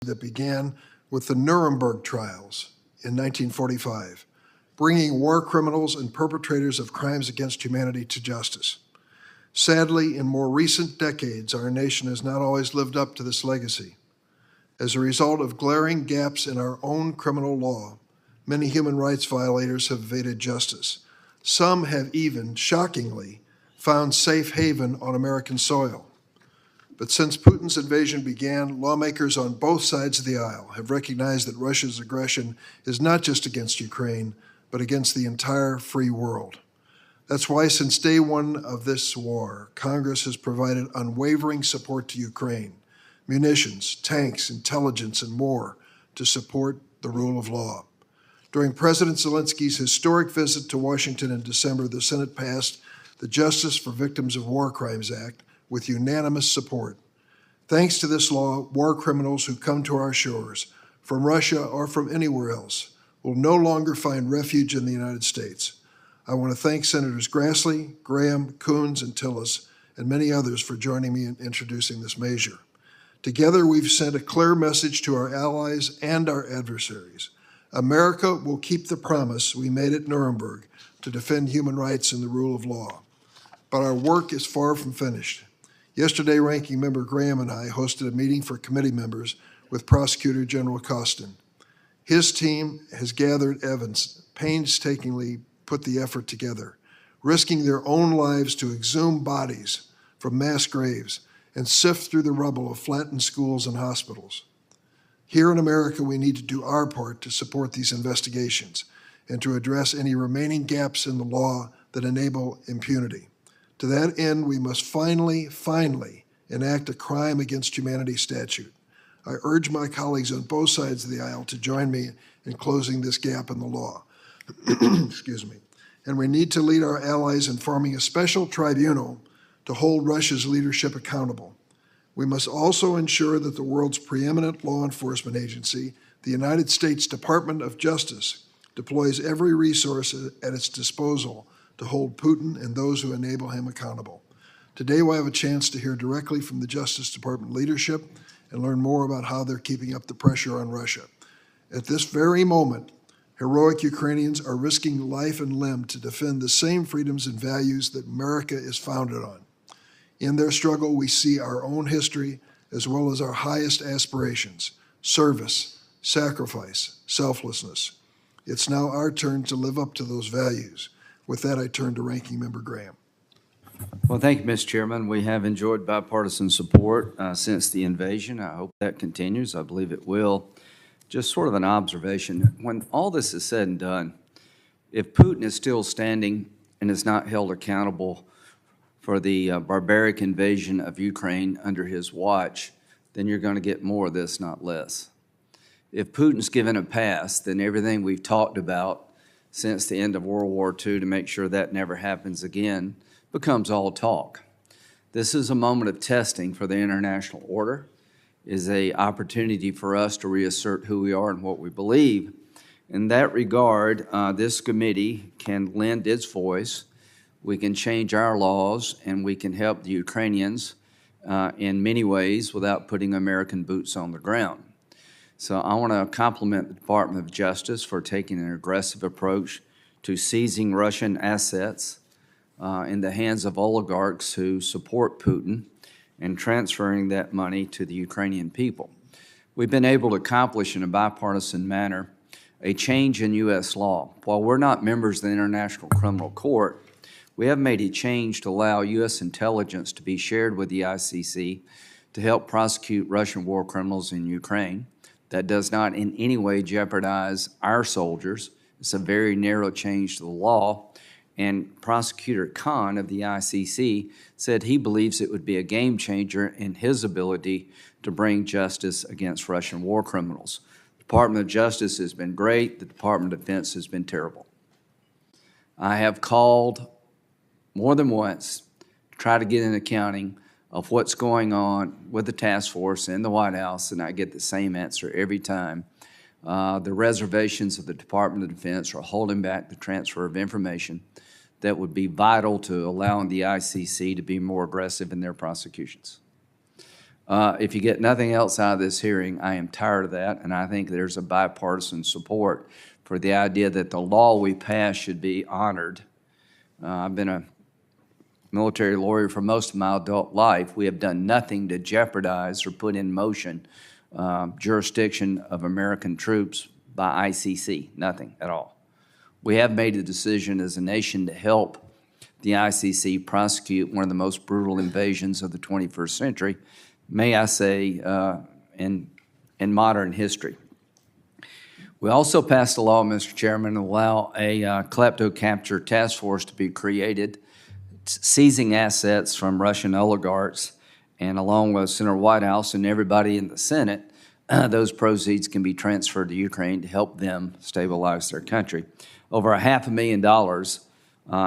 that began with the Nuremberg trials in 1945, bringing war criminals and perpetrators of crimes against humanity to justice. Sadly, in more recent decades, our nation has not always lived up to this legacy. As a result of glaring gaps in our own criminal law, many human rights violators have evaded justice. Some have even, shockingly, found safe haven on American soil. But since Putin's invasion began, lawmakers on both sides of the aisle have recognized that Russia's aggression is not just against Ukraine, but against the entire free world. That's why since day one of this war, Congress has provided unwavering support to Ukraine, munitions, tanks, intelligence, and more to support the rule of law. During President Zelensky's historic visit to Washington in December, the Senate passed the Justice for Victims of War Crimes Act with unanimous support. Thanks to this law, war criminals who come to our shores from Russia or from anywhere else will no longer find refuge in the United States. I want to thank Senators Grassley, Graham, Coons, and Tillis, and many others for joining me in introducing this measure. Together, we've sent a clear message to our allies and our adversaries. America will keep the promise we made at Nuremberg to defend human rights and the rule of law. But our work is far from finished. Yesterday, Ranking Member Graham and I hosted a meeting for committee members with Prosecutor General Costin. His team has gathered evidence, painstakingly put the effort together, risking their own lives to exhume bodies from mass graves and sift through the rubble of flattened schools and hospitals. Here in America, we need to do our part to support these investigations and to address any remaining gaps in the law that enable impunity. To that end, we must finally enact a crime against humanity statute. I urge my colleagues on both sides of the aisle to join me in closing this gap in the law. Excuse me. And we need to lead our allies in forming a special tribunal to hold Russia's leadership accountable. We must also ensure that the world's preeminent law enforcement agency, the United States Department of Justice, deploys every resource at its disposal to hold Putin and those who enable him accountable. Today, we'll have a chance to hear directly from the Justice Department leadership and learn more about how they're keeping up the pressure on Russia. At this very moment, heroic Ukrainians are risking life and limb to defend the same freedoms and values that America is founded on. In their struggle, we see our own history as well as our highest aspirations: service, sacrifice, selflessness. It's now our turn to live up to those values. With that, I turn to Ranking Member Graham. Well, thank you, Mr. Chairman. We have enjoyed bipartisan support since the invasion. I hope that continues. I believe it will. Just sort of an observation. When all this is said and done, if Putin is still standing and is not held accountable for the barbaric invasion of Ukraine under his watch, then you're going to get more of this, not less. If Putin's given a pass, then everything we've talked about since the end of World War II to make sure that never happens again becomes all talk. This is a moment of testing for the international order, is an opportunity for us to reassert who we are and what we believe. In that regard, this committee can lend its voice. We can change our laws, and we can help the Ukrainians in many ways without putting American boots on the ground. So I want to compliment the Department of Justice for taking an aggressive approach to seizing Russian assets in the hands of oligarchs who support Putin and transferring that money to the Ukrainian people. We've been able to accomplish in a bipartisan manner a change in U.S. law. While we're not members of the International Criminal Court, we have made a change to allow U.S. intelligence to be shared with the ICC to help prosecute Russian war criminals in Ukraine. That does not in any way jeopardize our soldiers. It's a very narrow change to the law. And Prosecutor Khan of the ICC said he believes it would be a game changer in his ability to bring justice against Russian war criminals. The Department of Justice has been great. The Department of Defense has been terrible. I have called more than once to try to get an accounting of what's going on with the task force in the White House, and I get the same answer every time. The reservations of the Department of Defense are holding back the transfer of information that would be vital to allowing the ICC to be more aggressive in their prosecutions. If you get nothing else out of this hearing, I am tired of that, and I think there's a bipartisan support for the idea that the law we pass should be honored. I've been a military lawyer for most of my adult life. We have done nothing to jeopardize or put in motion jurisdiction of American troops by ICC, nothing at all. We have made a decision as a nation to help the ICC prosecute one of the most brutal invasions of the 21st century, may I say, in modern history. We also passed a law, Mr. Chairman, to allow a klepto-capture task force to be created, seizing assets from Russian oligarchs, and along with Senator Whitehouse and everybody in the Senate, those proceeds can be transferred to Ukraine to help them stabilize their country. Over $500,000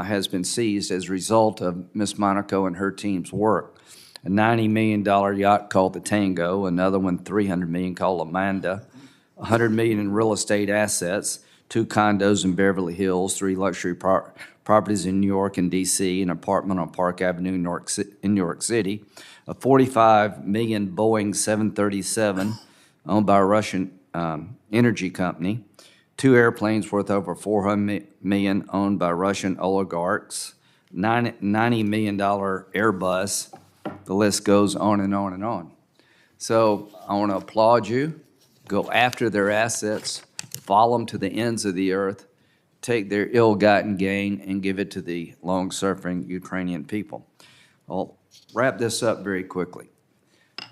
has been seized as a result of Ms. Monaco and her team's work. A $90 million yacht called the Tango, another one $300 million called Amanda, $100 million in real estate assets, 2 condos in Beverly Hills, 3 luxury properties in New York and D.C., an apartment on Park Avenue in New York City, a $45 million Boeing 737 owned by a Russian energy company, 2 airplanes worth over $400 million owned by Russian oligarchs, $90 million Airbus. The list goes on and on and on. So I want to applaud you. Go after their assets, follow them to the ends of the earth, take their ill-gotten gain, and give it to the long-suffering Ukrainian people. I'll wrap this up very quickly.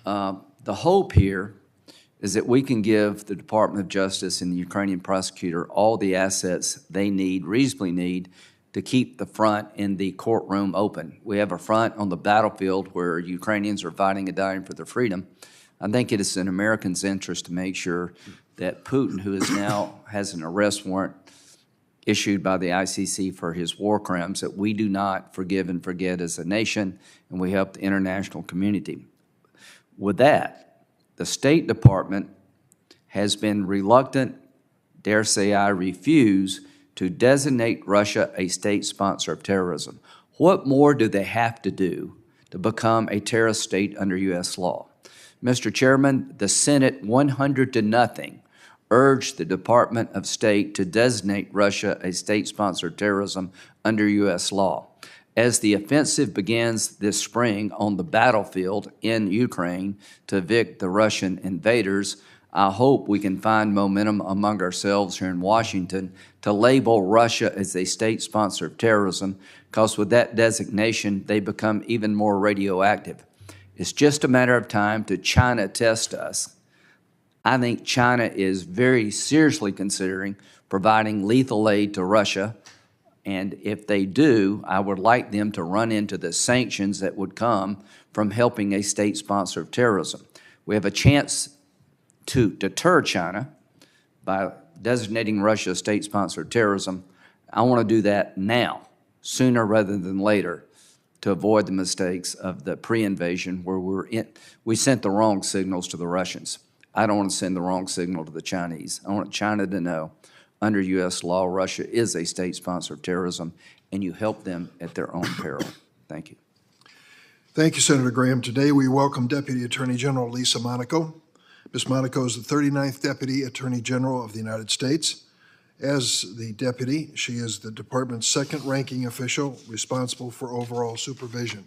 The hope here is that we can give the Department of Justice and the Ukrainian prosecutor all the assets they need, reasonably need, to keep the front in the courtroom open. We have a front on the battlefield where Ukrainians are fighting and dying for their freedom. I think it is in Americans' interest to make sure that Putin, who is now has an arrest warrant issued by the ICC for his war crimes, that we do not forgive and forget as a nation, and we help the international community. With that, the State Department has been reluctant, dare say I refuse, to designate Russia a state sponsor of terrorism. What more do they have to do to become a terrorist state under U.S. law? Mr. Chairman, the Senate 100-0 urged the Department of State to designate Russia a state sponsor of terrorism under U.S. law. As the offensive begins this spring on the battlefield in Ukraine to evict the Russian invaders, I hope we can find momentum among ourselves here in Washington to label Russia as a state sponsor of terrorism, because with that designation, they become even more radioactive. It's just a matter of time till China test us. I think China is very seriously considering providing lethal aid to Russia, and if they do, I would like them to run into the sanctions that would come from helping a state sponsor of terrorism. We have a chance to deter China by designating Russia a state sponsor of terrorism. I want to do that now, sooner rather than later, to avoid the mistakes of the pre-invasion where we sent the wrong signals to the Russians. I don't want to send the wrong signal to the Chinese. I want China to know under U.S. law, Russia is a state sponsor of terrorism, and you help them at their own peril. Thank you. Thank you, Senator Graham. Today we welcome Deputy Attorney General Lisa Monaco. Ms. Monaco is the 39th Deputy Attorney General of the United States. As the deputy, she is the department's second-ranking official responsible for overall supervision.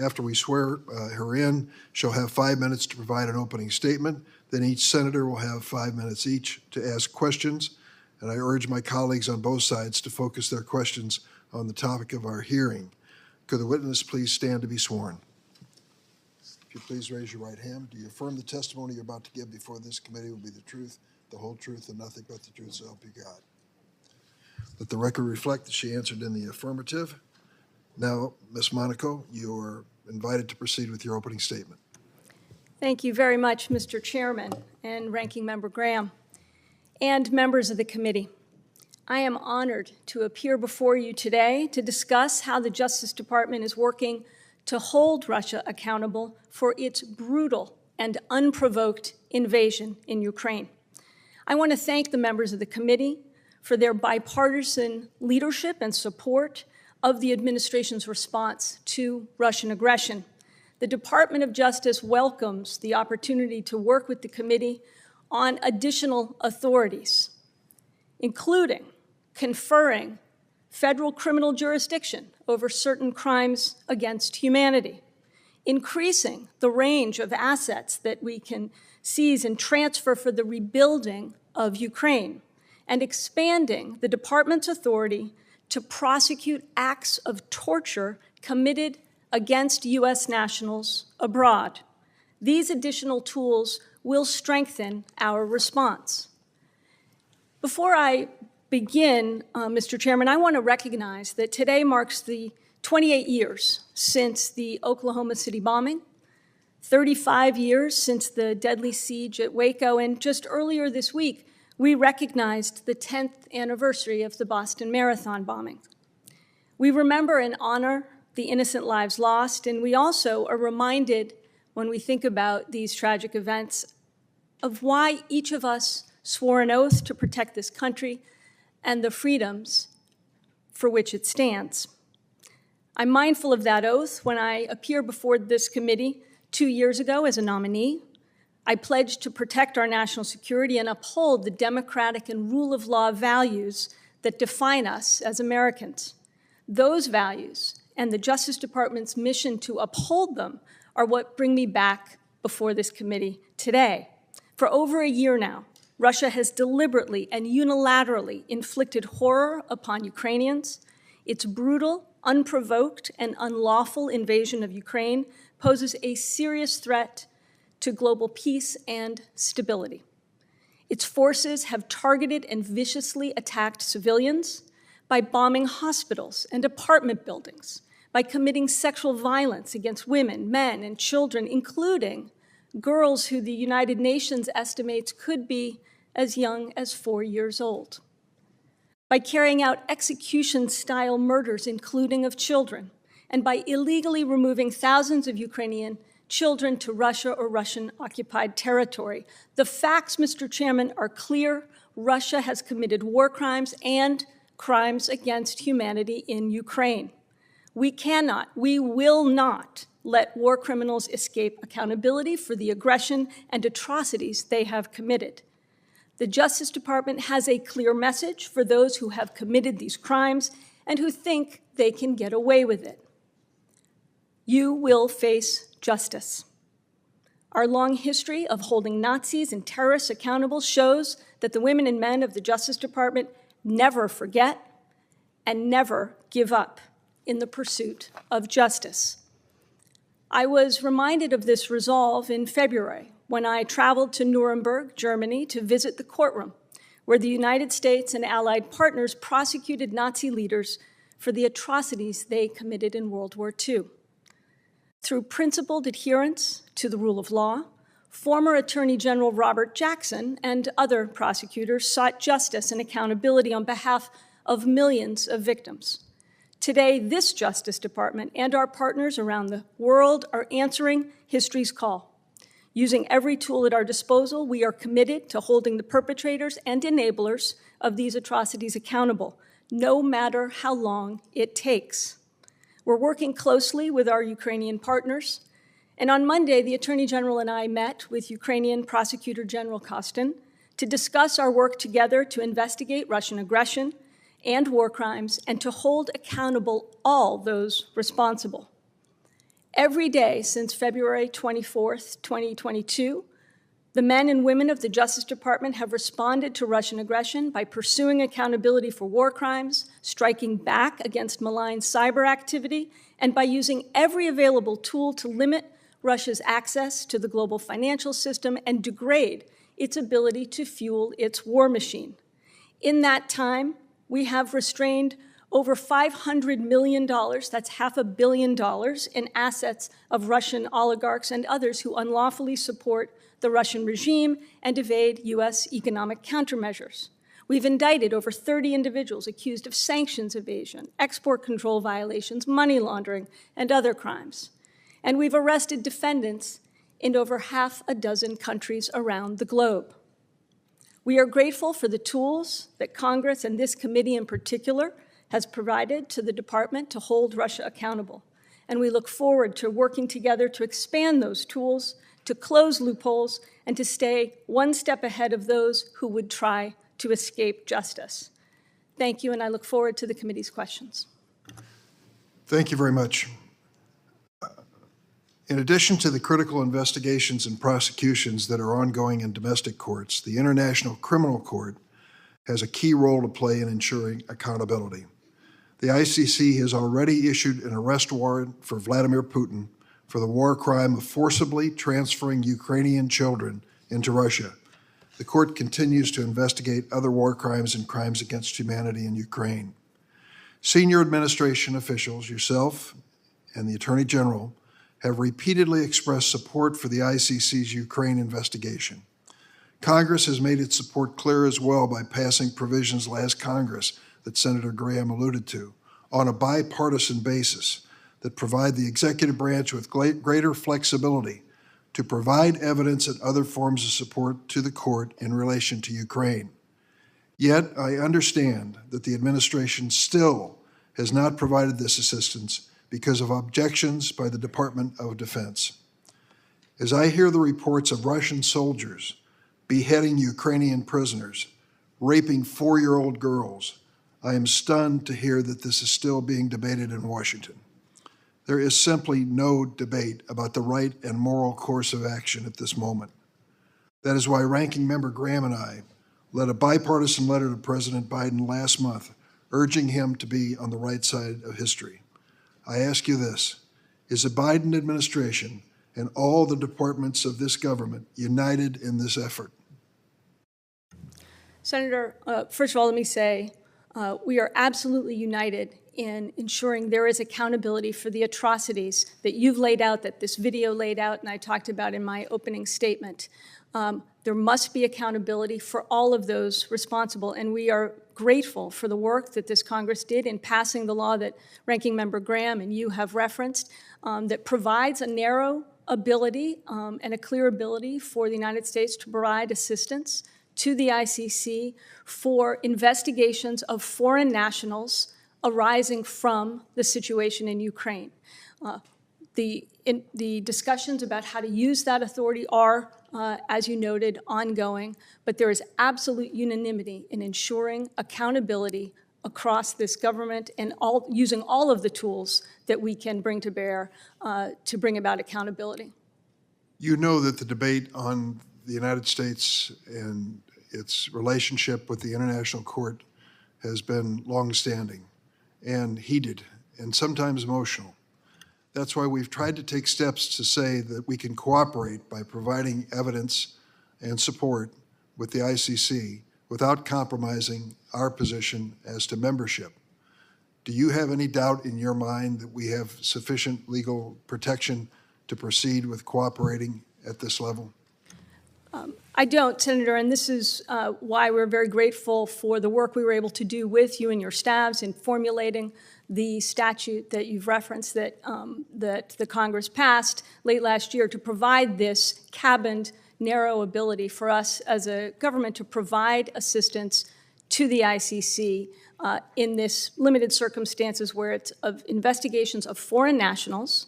After we swear her in, she'll have 5 minutes to provide an opening statement. Then each senator will have 5 minutes each to ask questions. And I urge my colleagues on both sides to focus their questions on the topic of our hearing. Could the witness please stand to be sworn? If you please raise your right hand. Do you affirm the testimony you're about to give before this committee will be the truth, the whole truth, and nothing but the truth, so help you God? Let the record reflect that she answered in the affirmative. Now, Ms. Monaco, you are invited to proceed with your opening statement. Thank you very much, Mr. Chairman and Ranking Member Graham, and members of the committee. I am honored to appear before you today to discuss how the Justice Department is working to hold Russia accountable for its brutal and unprovoked invasion in Ukraine. I want to thank the members of the committee for their bipartisan leadership and support of the administration's response to Russian aggression. the Department of Justice welcomes the opportunity to work with the committee on additional authorities, including conferring federal criminal jurisdiction over certain crimes against humanity, increasing the range of assets that we can seize and transfer for the rebuilding of Ukraine, and expanding the department's authority to prosecute acts of torture committed against U.S. nationals abroad. These additional tools will strengthen our response. Before I begin, Mr. Chairman, I want to recognize that today marks the 28 years since the Oklahoma City bombing, 35 years since the deadly siege at Waco, and just earlier this week, we recognized the 10th anniversary of the Boston Marathon bombing. We remember and honor the innocent lives lost, and we also are reminded when we think about these tragic events of why each of us swore an oath to protect this country and the freedoms for which it stands. I'm mindful of that oath when I appear before this committee 2 years ago as a nominee. I pledged to protect our national security and uphold the democratic and rule of law values that define us as Americans. Those values and the Justice Department's mission to uphold them are what bring me back before this committee today. For over a year now, Russia has deliberately and unilaterally inflicted horror upon Ukrainians. Its brutal, unprovoked, and unlawful invasion of Ukraine poses a serious threat to global peace and stability. Its forces have targeted and viciously attacked civilians by bombing hospitals and apartment buildings, by committing sexual violence against women, men, and children, including girls who the United Nations estimates could be as young as 4 years old, by carrying out execution-style murders, including of children, and by illegally removing thousands of Ukrainian children to Russia or Russian-occupied territory. The facts, Mr. Chairman, are clear. Russia has committed war crimes and crimes against humanity in Ukraine. We cannot, we will not let war criminals escape accountability for the aggression and atrocities they have committed. The Justice Department has a clear message for those who have committed these crimes and who think they can get away with it. You will face justice. Our long history of holding Nazis and terrorists accountable shows that the women and men of the Justice Department never forget and never give up in the pursuit of justice. I was reminded of this resolve in February when I traveled to Nuremberg, Germany, to visit the courtroom where the United States and allied partners prosecuted Nazi leaders for the atrocities they committed in World War II. Through principled adherence to the rule of law, former Attorney General Robert Jackson and other prosecutors sought justice and accountability on behalf of millions of victims. Today, this Justice Department and our partners around the world are answering history's call. Using every tool at our disposal, we are committed to holding the perpetrators and enablers of these atrocities accountable, no matter how long it takes. We're working closely with our Ukrainian partners, and on Monday, the Attorney General and I met with Ukrainian Prosecutor General Kostin to discuss our work together to investigate Russian aggression and war crimes and to hold accountable all those responsible. Every day since February 24th, 2022, the men and women of the Justice Department have responded to Russian aggression by pursuing accountability for war crimes, striking back against malign cyber activity, and by using every available tool to limit Russia's access to the global financial system and degrade its ability to fuel its war machine. In that time, we have restrained over $500 million, that's $500 million, in assets of Russian oligarchs and others who unlawfully support the Russian regime and evade U.S. economic countermeasures. We've indicted over 30 individuals accused of sanctions evasion, export control violations, money laundering, and other crimes. And we've arrested defendants in over half a dozen countries around the globe. We are grateful for the tools that Congress, and this committee in particular, has provided to the department to hold Russia accountable. and we look forward to working together to expand those tools, to close loopholes, and to stay one step ahead of those who would try to escape justice. Thank you, and I look forward to the committee's questions. Thank you very much. In addition to the critical investigations and prosecutions that are ongoing in domestic courts, the International Criminal Court has a key role to play in ensuring accountability. The ICC has already issued an arrest warrant for Vladimir Putin for the war crime of forcibly transferring Ukrainian children into Russia. The court continues to investigate other war crimes and crimes against humanity in Ukraine. Senior administration officials, yourself and the Attorney General, have repeatedly expressed support for the ICC's Ukraine investigation. Congress has made its support clear as well by passing provisions last Congress that Senator Graham alluded to on a bipartisan basis that provide the executive branch with greater flexibility to provide evidence and other forms of support to the court in relation to Ukraine. Yet, I understand that the administration still has not provided this assistance because of objections by the Department of Defense. As I hear the reports of Russian soldiers beheading Ukrainian prisoners, raping 4-year-old girls, I am stunned to hear that this is still being debated in Washington. There is simply no debate about the right and moral course of action at this moment. That is why Ranking Member Graham and I led a bipartisan letter to President Biden last month, urging him to be on the right side of history. I ask you this: is the Biden administration and all the departments of this government united in this effort? Senator, first of all, let me say we are absolutely united in ensuring there is accountability for the atrocities that you've laid out, that this video laid out, and I talked about in my opening statement. There must be accountability for all of those responsible, and we are grateful for the work that this Congress did in passing the law that Ranking Member Graham and you have referenced, that provides a narrow ability and a clear ability for the United States to provide assistance to the ICC for investigations of foreign nationals arising from the situation in Ukraine. The discussions about how to use that authority are, as you noted, ongoing, but there is absolute unanimity in ensuring accountability across this government and using all of the tools that we can bring to bear to bring about accountability. You know that the debate on the United States and its relationship with the International Court has been longstanding and heated and sometimes emotional. That's why we've tried to take steps to say that we can cooperate by providing evidence and support with the ICC without compromising our position as to membership. Do you have any doubt in your mind that we have sufficient legal protection to proceed with cooperating at this level? I don't, Senator, and this is why we're very grateful for the work we were able to do with you and your staffs in formulating the statute that you've referenced that the Congress passed late last year to provide this cabined, narrow ability for us as a government to provide assistance to the ICC in this limited circumstances where it's of investigations of foreign nationals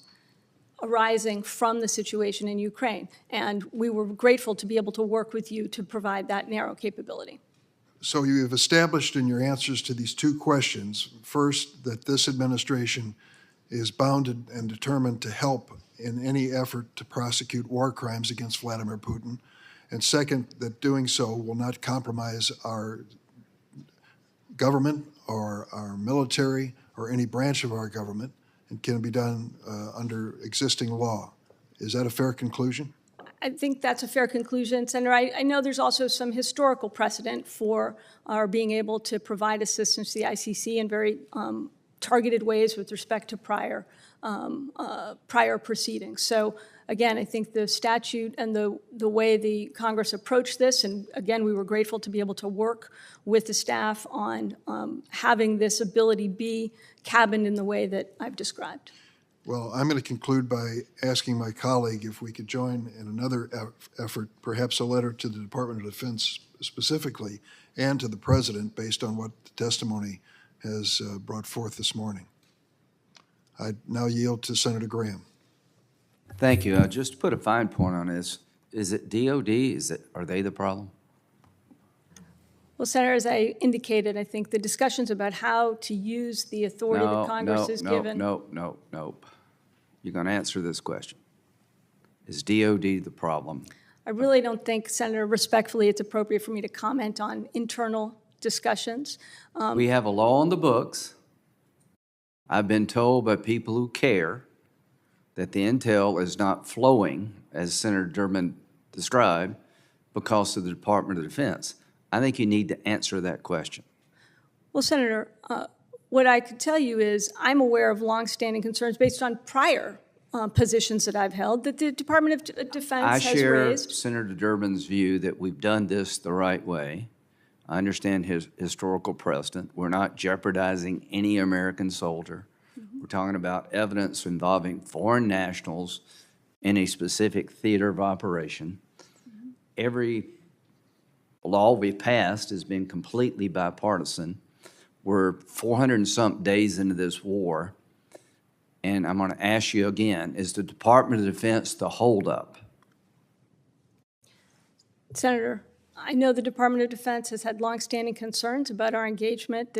arising from the situation in Ukraine. And we were grateful to be able to work with you to provide that narrow capability. So you have established in your answers to these two questions, first, that this administration is bounded and determined to help in any effort to prosecute war crimes against Vladimir Putin, and second, that doing so will not compromise our government or our military or any branch of our government, and can be done under existing law. Is that a fair conclusion? I think that's a fair conclusion, Senator. I know there's also some historical precedent for our being able to provide assistance to the ICC in very targeted ways with respect to prior proceedings. So again, I think the statute and the way the Congress approached this, and again, we were grateful to be able to work with the staff on having this ability be cabined in the way that I've described. Well, I'm going to conclude by asking my colleague if we could join in another effort, perhaps a letter to the Department of Defense specifically, and to the President based on what the testimony has brought forth this morning. I now yield to Senator Graham. Thank you. Just to put a fine point on this, is it DOD? Are they the problem? Well, Senator, as I indicated, I think the discussions about how to use the authority that Congress is given. Nope. You're going to answer this question. Is DOD the problem? I really don't think, Senator, respectfully, it's appropriate for me to comment on internal discussions. We have a law on the books. I've been told by people who care that the intel is not flowing, as Senator Durbin described, because of the Department of Defense. I think you need to answer that question. Well, Senator, what I could tell you is I'm aware of longstanding concerns based on prior positions that I've held that the Department of Defense has raised. I share Senator Durbin's view that we've done this the right way. I understand his historical precedent. We're not jeopardizing any American soldier. Mm-hmm. We're talking about evidence involving foreign nationals in a specific theater of operation. Mm-hmm. Every law we passed has been completely bipartisan. We're 400 and some days into this war, and I'm going to ask you again, is the Department of Defense the holdup? Senator, I know the Department of Defense has had longstanding concerns about our engagement.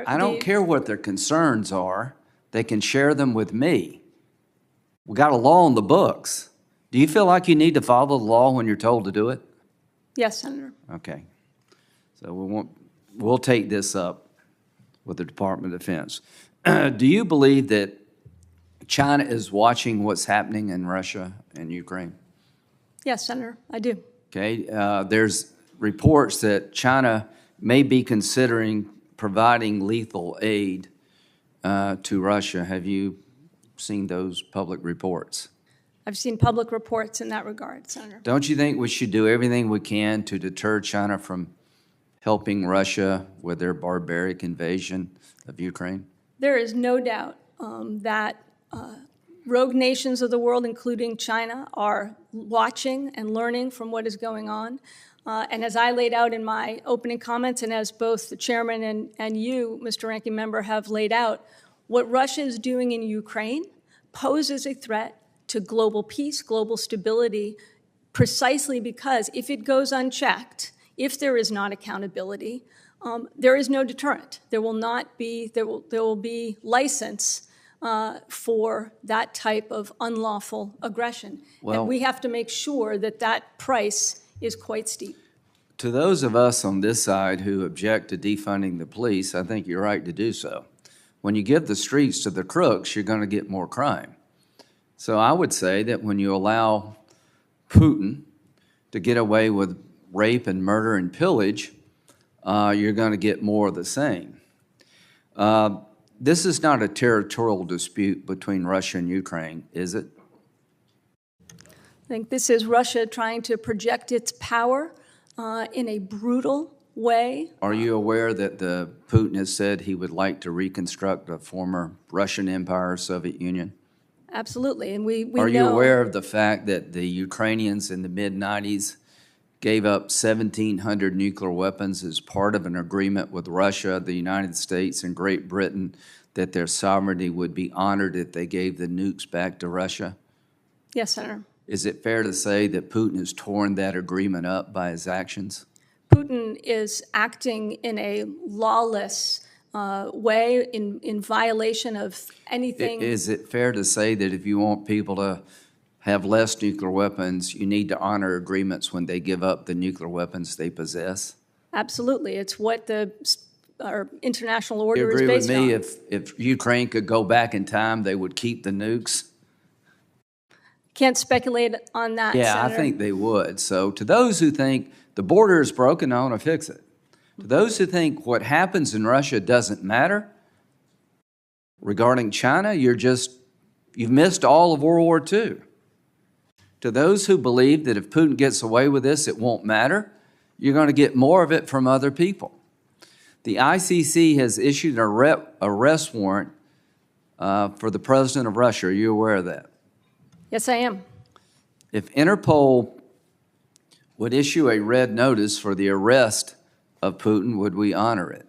I don't care what their concerns are. They can share them with me. We got a law on the books. Do you feel like you need to follow the law when you're told to do it? Yes, Senator. Okay. So we'll take this up with the Department of Defense. Do you believe that China is watching what's happening in Russia and Ukraine? Yes, Senator, I do. Okay. There's reports that China may be considering providing lethal aid to Russia. Have you seen those public reports? I've seen public reports in that regard, Senator. Don't you think we should do everything we can to deter China from helping Russia with their barbaric invasion of Ukraine? There is no doubt that rogue nations of the world, including China, are watching and learning from what is going on. And as I laid out in my opening comments, and as both the chairman and you, Mr. Ranking Member, have laid out, what Russia is doing in Ukraine poses a threat to global peace, global stability, precisely because if it goes unchecked, if there is not accountability, there is no deterrent. There will be license for that type of unlawful aggression. Well, and we have to make sure that that price is quite steep. To those of us on this side who object to defunding the police, I think you're right to do so. When you give the streets to the crooks, you're going to get more crime. So I would say that when you allow Putin to get away with rape and murder and pillage, you're going to get more of the same. This is not a territorial dispute between Russia and Ukraine, is it? I think this is Russia trying to project its power in a brutal way. Are you aware that Putin has said he would like to reconstruct the former Russian Empire, Soviet Union? Absolutely, and we Are know. you aware of the fact that the Ukrainians in the mid-90s gave up 1,700 nuclear weapons as part of an agreement with Russia, the United States, and Great Britain that their sovereignty would be honored if they gave the nukes back to Russia? Yes, Senator. Is it fair to say that Putin has torn that agreement up by his actions? Putin is acting in a lawless way, in violation of anything. Is it fair to say that if you want people to have less nuclear weapons, you need to honor agreements when they give up the nuclear weapons they possess? Absolutely. It's what our international order You is agree based with me on. if Ukraine could go back in time, they would keep the nukes? Can't speculate on that, Yeah, Senator. I think they would. So to those who think the border is broken, I want to fix it. To those who think what happens in Russia doesn't matter, regarding China, you've missed all of World War II. To those who believe that if Putin gets away with this, it won't matter, you're going to get more of it from other people. The ICC has issued an arrest warrant for the president of Russia. Are you aware of that? Yes, I am. If Interpol would issue a red notice for the arrest of Putin, would we honor it?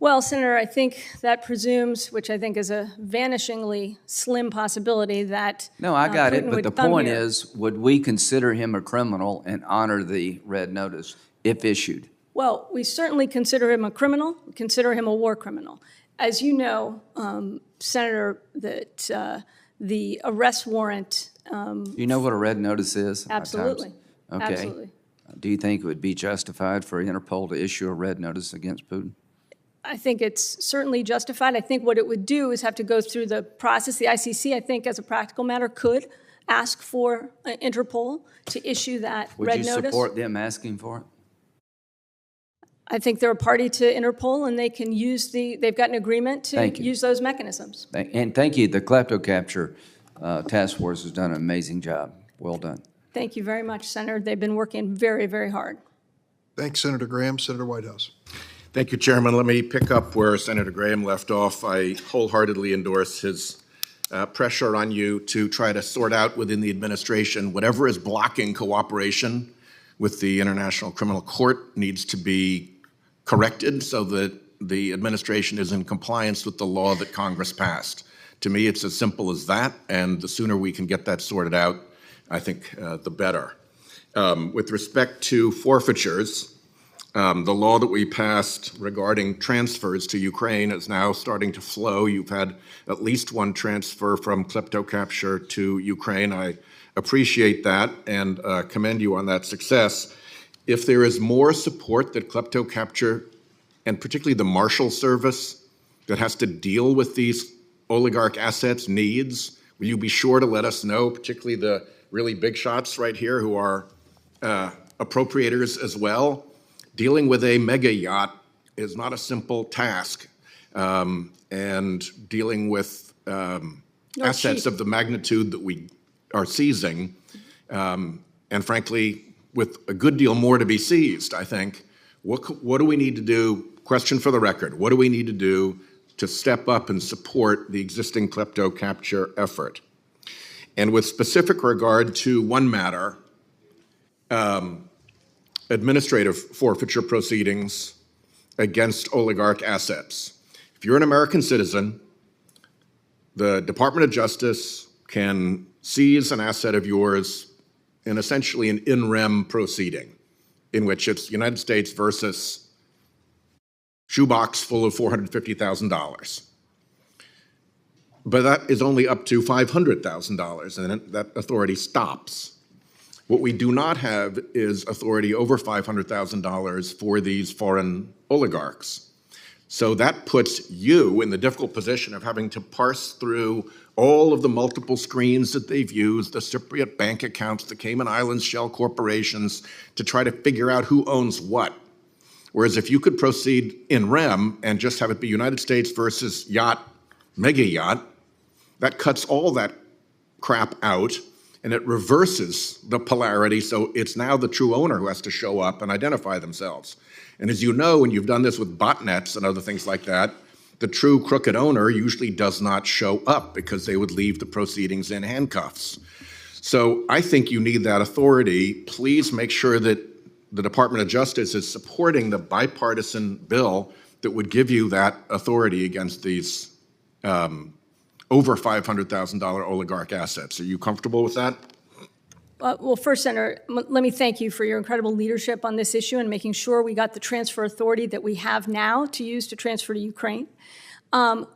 Well, Senator, I think that presumes, which I think is a vanishingly slim possibility, that No, I got it, Putin but the would come point here. is, would we consider him a criminal and honor the red notice if issued? Well, we certainly consider him a criminal, consider him a war criminal. As you know, Senator, that the arrest warrant. You know what a red notice is? Absolutely. Okay. Absolutely. Do you think it would be justified for Interpol to issue a red notice against Putin? I think it's certainly justified. I think what it would do is have to go through the process. The ICC, I think, as a practical matter, could ask for Interpol to issue that red notice. Would you support them asking for it? I think they're a party to Interpol, and they can use they've got an agreement to use those mechanisms. And thank you. The Kleptocrats task force has done an amazing job. Well done. Thank you very much, Senator. They've been working very, very hard. Thanks, Senator Graham. Senator Whitehouse. Thank you, Chairman. Let me pick up where Senator Graham left off. I wholeheartedly endorse his pressure on you to try to sort out within the administration whatever is blocking cooperation with the International Criminal Court needs to be corrected so that the administration is in compliance with the law that Congress passed. To me, it's as simple as that, and the sooner we can get that sorted out, I think the better. With respect to forfeitures, the law that we passed regarding transfers to Ukraine is now starting to flow. You've had at least one transfer from Kleptocrats to Ukraine. I appreciate that and commend you on that success. If there is more support that Kleptocrats, and particularly the Marshal Service that has to deal with these oligarch assets needs, will you be sure to let us know, particularly the really big shots right here who are appropriators as well? Dealing with a mega yacht is not a simple task, and dealing with assets of the magnitude that we are seizing, and frankly, with a good deal more to be seized, I think, what do we need to do? Question for the record, what do we need to do to step up and support the existing Kleptocrats effort? And with specific regard to one matter, administrative forfeiture proceedings against oligarch assets. If you're an American citizen, the Department of Justice can seize an asset of yours in essentially an in rem proceeding, in which it's United States versus shoebox full of $450,000. But that is only up to $500,000, and then that authority stops. What we do not have is authority over $500,000 for these foreign oligarchs. So that puts you in the difficult position of having to parse through all of the multiple screens that they've used, the Cypriot bank accounts, the Cayman Islands shell corporations, to try to figure out who owns what. Whereas if you could proceed in rem and just have it be United States versus yacht, mega yacht, that cuts all that crap out, and it reverses the polarity, so it's now the true owner who has to show up and identify themselves. And as you know, when you've done this with botnets and other things like that, the true crooked owner usually does not show up because they would leave the proceedings in handcuffs. So I think you need that authority. Please make sure that the Department of Justice is supporting the bipartisan bill that would give you that authority against these over $500,000 oligarch assets. Are you comfortable with that? Well, first, Senator, let me thank you for your incredible leadership on this issue and making sure we got the transfer authority that we have now to use to transfer to Ukraine.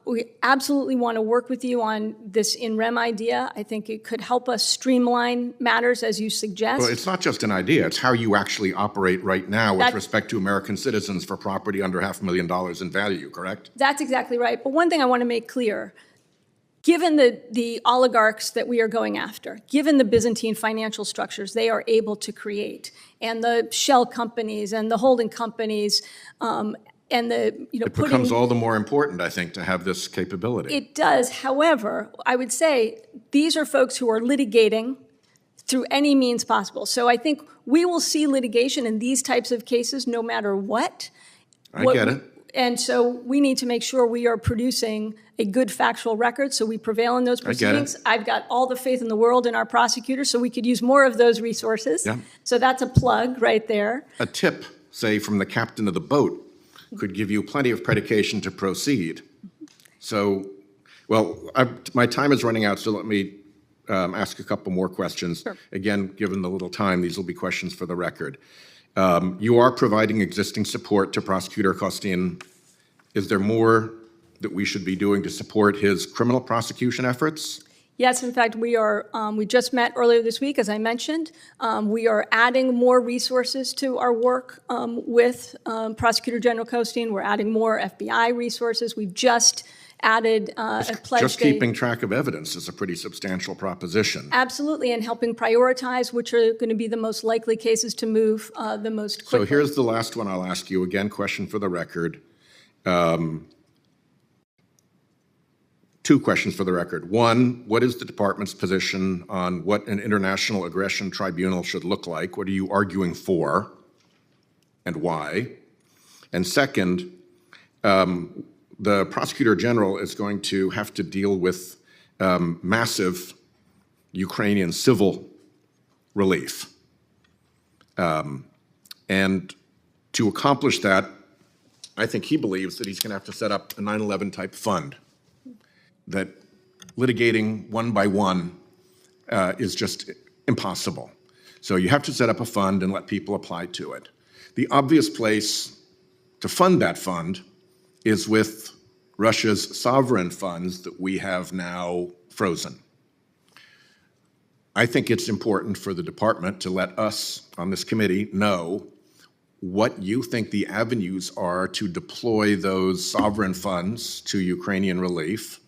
We absolutely want to work with you on this in rem idea. I think it could help us streamline matters as you suggest. Well, it's not just an idea. It's how you actually operate right now with respect to American citizens for property under $500,000 in value, correct? That's exactly right. But one thing I want to make clear, given the oligarchs that we are going after, given the Byzantine financial structures they are able to create, and the shell companies and the holding companies, and the, it becomes all the more important, I think, to have this capability. It does. However, I would say these are folks who are litigating through any means possible. So I think we will see litigation in these types of cases no matter what. I get it. And so we need to make sure we are producing a good factual record so we prevail in those proceedings. I've got all the faith in the world in our prosecutors, so we could use more of those resources. Yeah. So that's a plug right there. A tip, say, from the captain of the boat could give you plenty of predication to proceed. So, well, my time is running out, so let me ask a couple more questions. Sure. Again, given the little time, these will be questions for the record. You are providing existing support to Prosecutor Costin. Is there more that we should be doing to support his criminal prosecution efforts? Yes, in fact, we just met earlier this week, as I mentioned. We are adding more resources to our work with Prosecutor General Costin. We're adding more FBI resources. We've just added a pledge. Just keeping track of evidence is a pretty substantial proposition. Absolutely, and helping prioritize which are going to be the most likely cases to move the most quickly. So here's the last one I'll ask you. Again, question for the record. Two questions for the record. One, what is the department's position on what an international aggression tribunal should look like? What are you arguing for and why? And second, the Prosecutor General is going to have to deal with massive Ukrainian civil relief. And to accomplish that, I think he believes that he's going to have to set up a 9/11 type fund, that litigating one by one is just impossible. So you have to set up a fund and let people apply to it. The obvious place to fund that fund is with Russia's sovereign funds that we have now frozen. I think it's important for the department to let us on this committee know what you think the avenues are to deploy those sovereign funds to Ukrainian relief,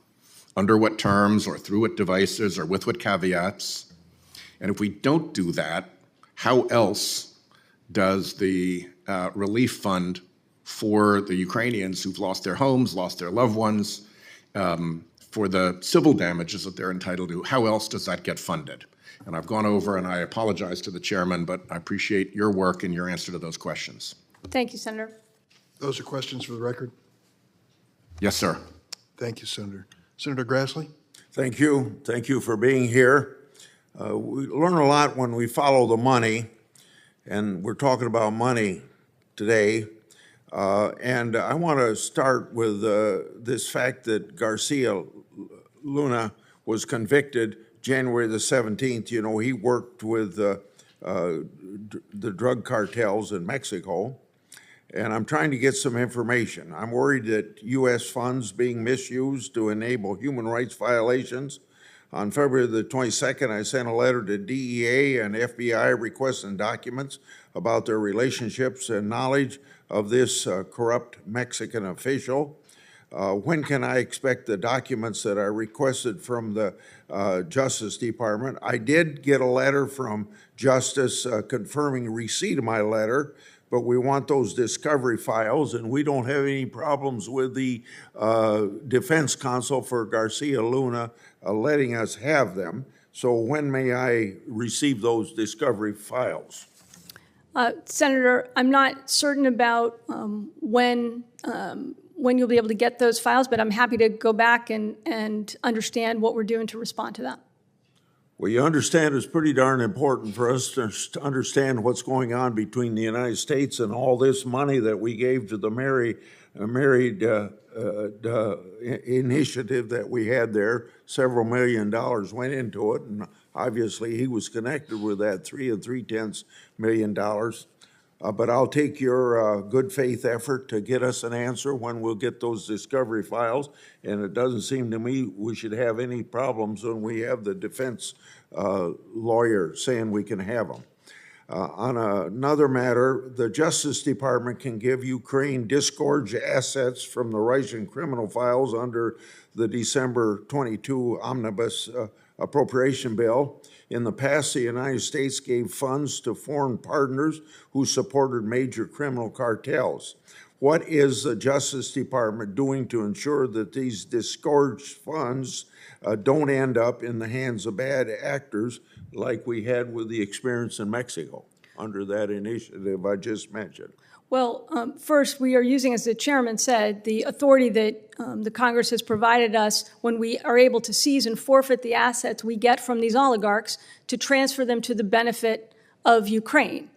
under what terms or through what devices or with what caveats. And if we don't do that, how else does the relief fund for the Ukrainians who've lost their homes, lost their loved ones, for the civil damages that they're entitled to, how else does that get funded? And I've gone over, and I apologize to the chairman, but I appreciate your work and your answer to those questions. Thank you, Senator. Those are questions for the record. Yes, sir. Thank you, Senator. Senator Grassley? Thank you. Thank you for being here. We learn a lot when we follow the money, and we're talking about money today. And I want to start with this fact that Garcia Luna was convicted January the 17th. You know, he worked with the drug cartels in Mexico. And I'm trying to get some information. I'm worried that U.S. funds being misused to enable human rights violations. On February the 22nd, I sent a letter to DEA and FBI requesting documents about their relationships and knowledge of this corrupt Mexican official. When can I expect the documents that I requested from the Justice Department? I did get a letter from Justice confirming receipt of my letter, but we want those discovery files, and we don't have any problems with the defense counsel for Garcia Luna letting us have them. So when may I receive those discovery files? Senator, I'm not certain about when you'll be able to get those files, but I'm happy to go back and understand what we're doing to respond to that. Well, you understand it's pretty darn important for us to understand what's going on between the United States and all this money that we gave to the married initiative that we had there. Several $1 million went into it, and obviously he was connected with that $3 3/10 million. But I'll take your good faith effort to get us an answer when we'll get those discovery files. And it doesn't seem to me we should have any problems when we have the defense lawyer saying we can have them. On another matter, the Justice Department can give Ukraine disgorged assets from the Russian criminal files under the December 22 omnibus appropriation bill. In the past, the United States gave funds to foreign partners who supported major criminal cartels. What is the Justice Department doing to ensure that these disgorged funds don't end up in the hands of bad actors like we had with the experience in Mexico under that initiative I just mentioned? Well, first, we are using, as the chairman said, the authority that the Congress has provided us when we are able to seize and forfeit the assets we get from these oligarchs to transfer them to the benefit of Ukraine.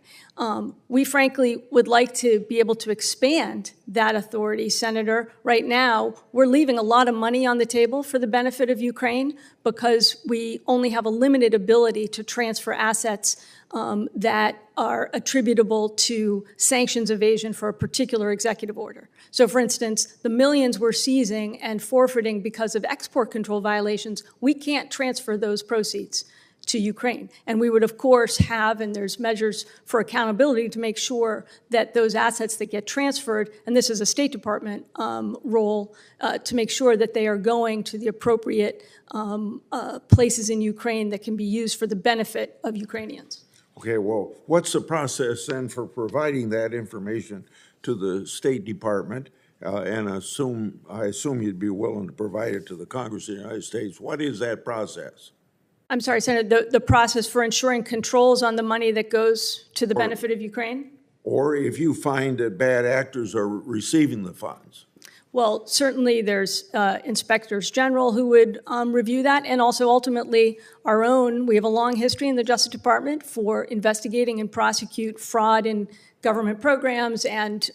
We frankly would like to be able to expand that authority, Senator. Right now, we're leaving a lot of money on the table for the benefit of Ukraine because we only have a limited ability to transfer assets that are attributable to sanctions evasion for a particular executive order. So, for instance, the millions we're seizing and forfeiting because of export control violations, we can't transfer those proceeds to Ukraine. And we would, of course, have, and there's measures for accountability to make sure that those assets that get transferred, and this is a State Department role, to make sure that they are going to the appropriate places in Ukraine that can be used for the benefit of Ukrainians. Okay, well, what's the process then for providing that information to the State Department? And I assume you'd be willing to provide it to the Congress of the United States. What is that process? I'm sorry, Senator, the process for ensuring controls on the money that goes to the benefit of Ukraine? Or if you find that bad actors are receiving the funds? Well, certainly there's inspectors general who would review that, and also ultimately our own. We have a long history in the Justice Department for investigating and prosecute fraud in government programs and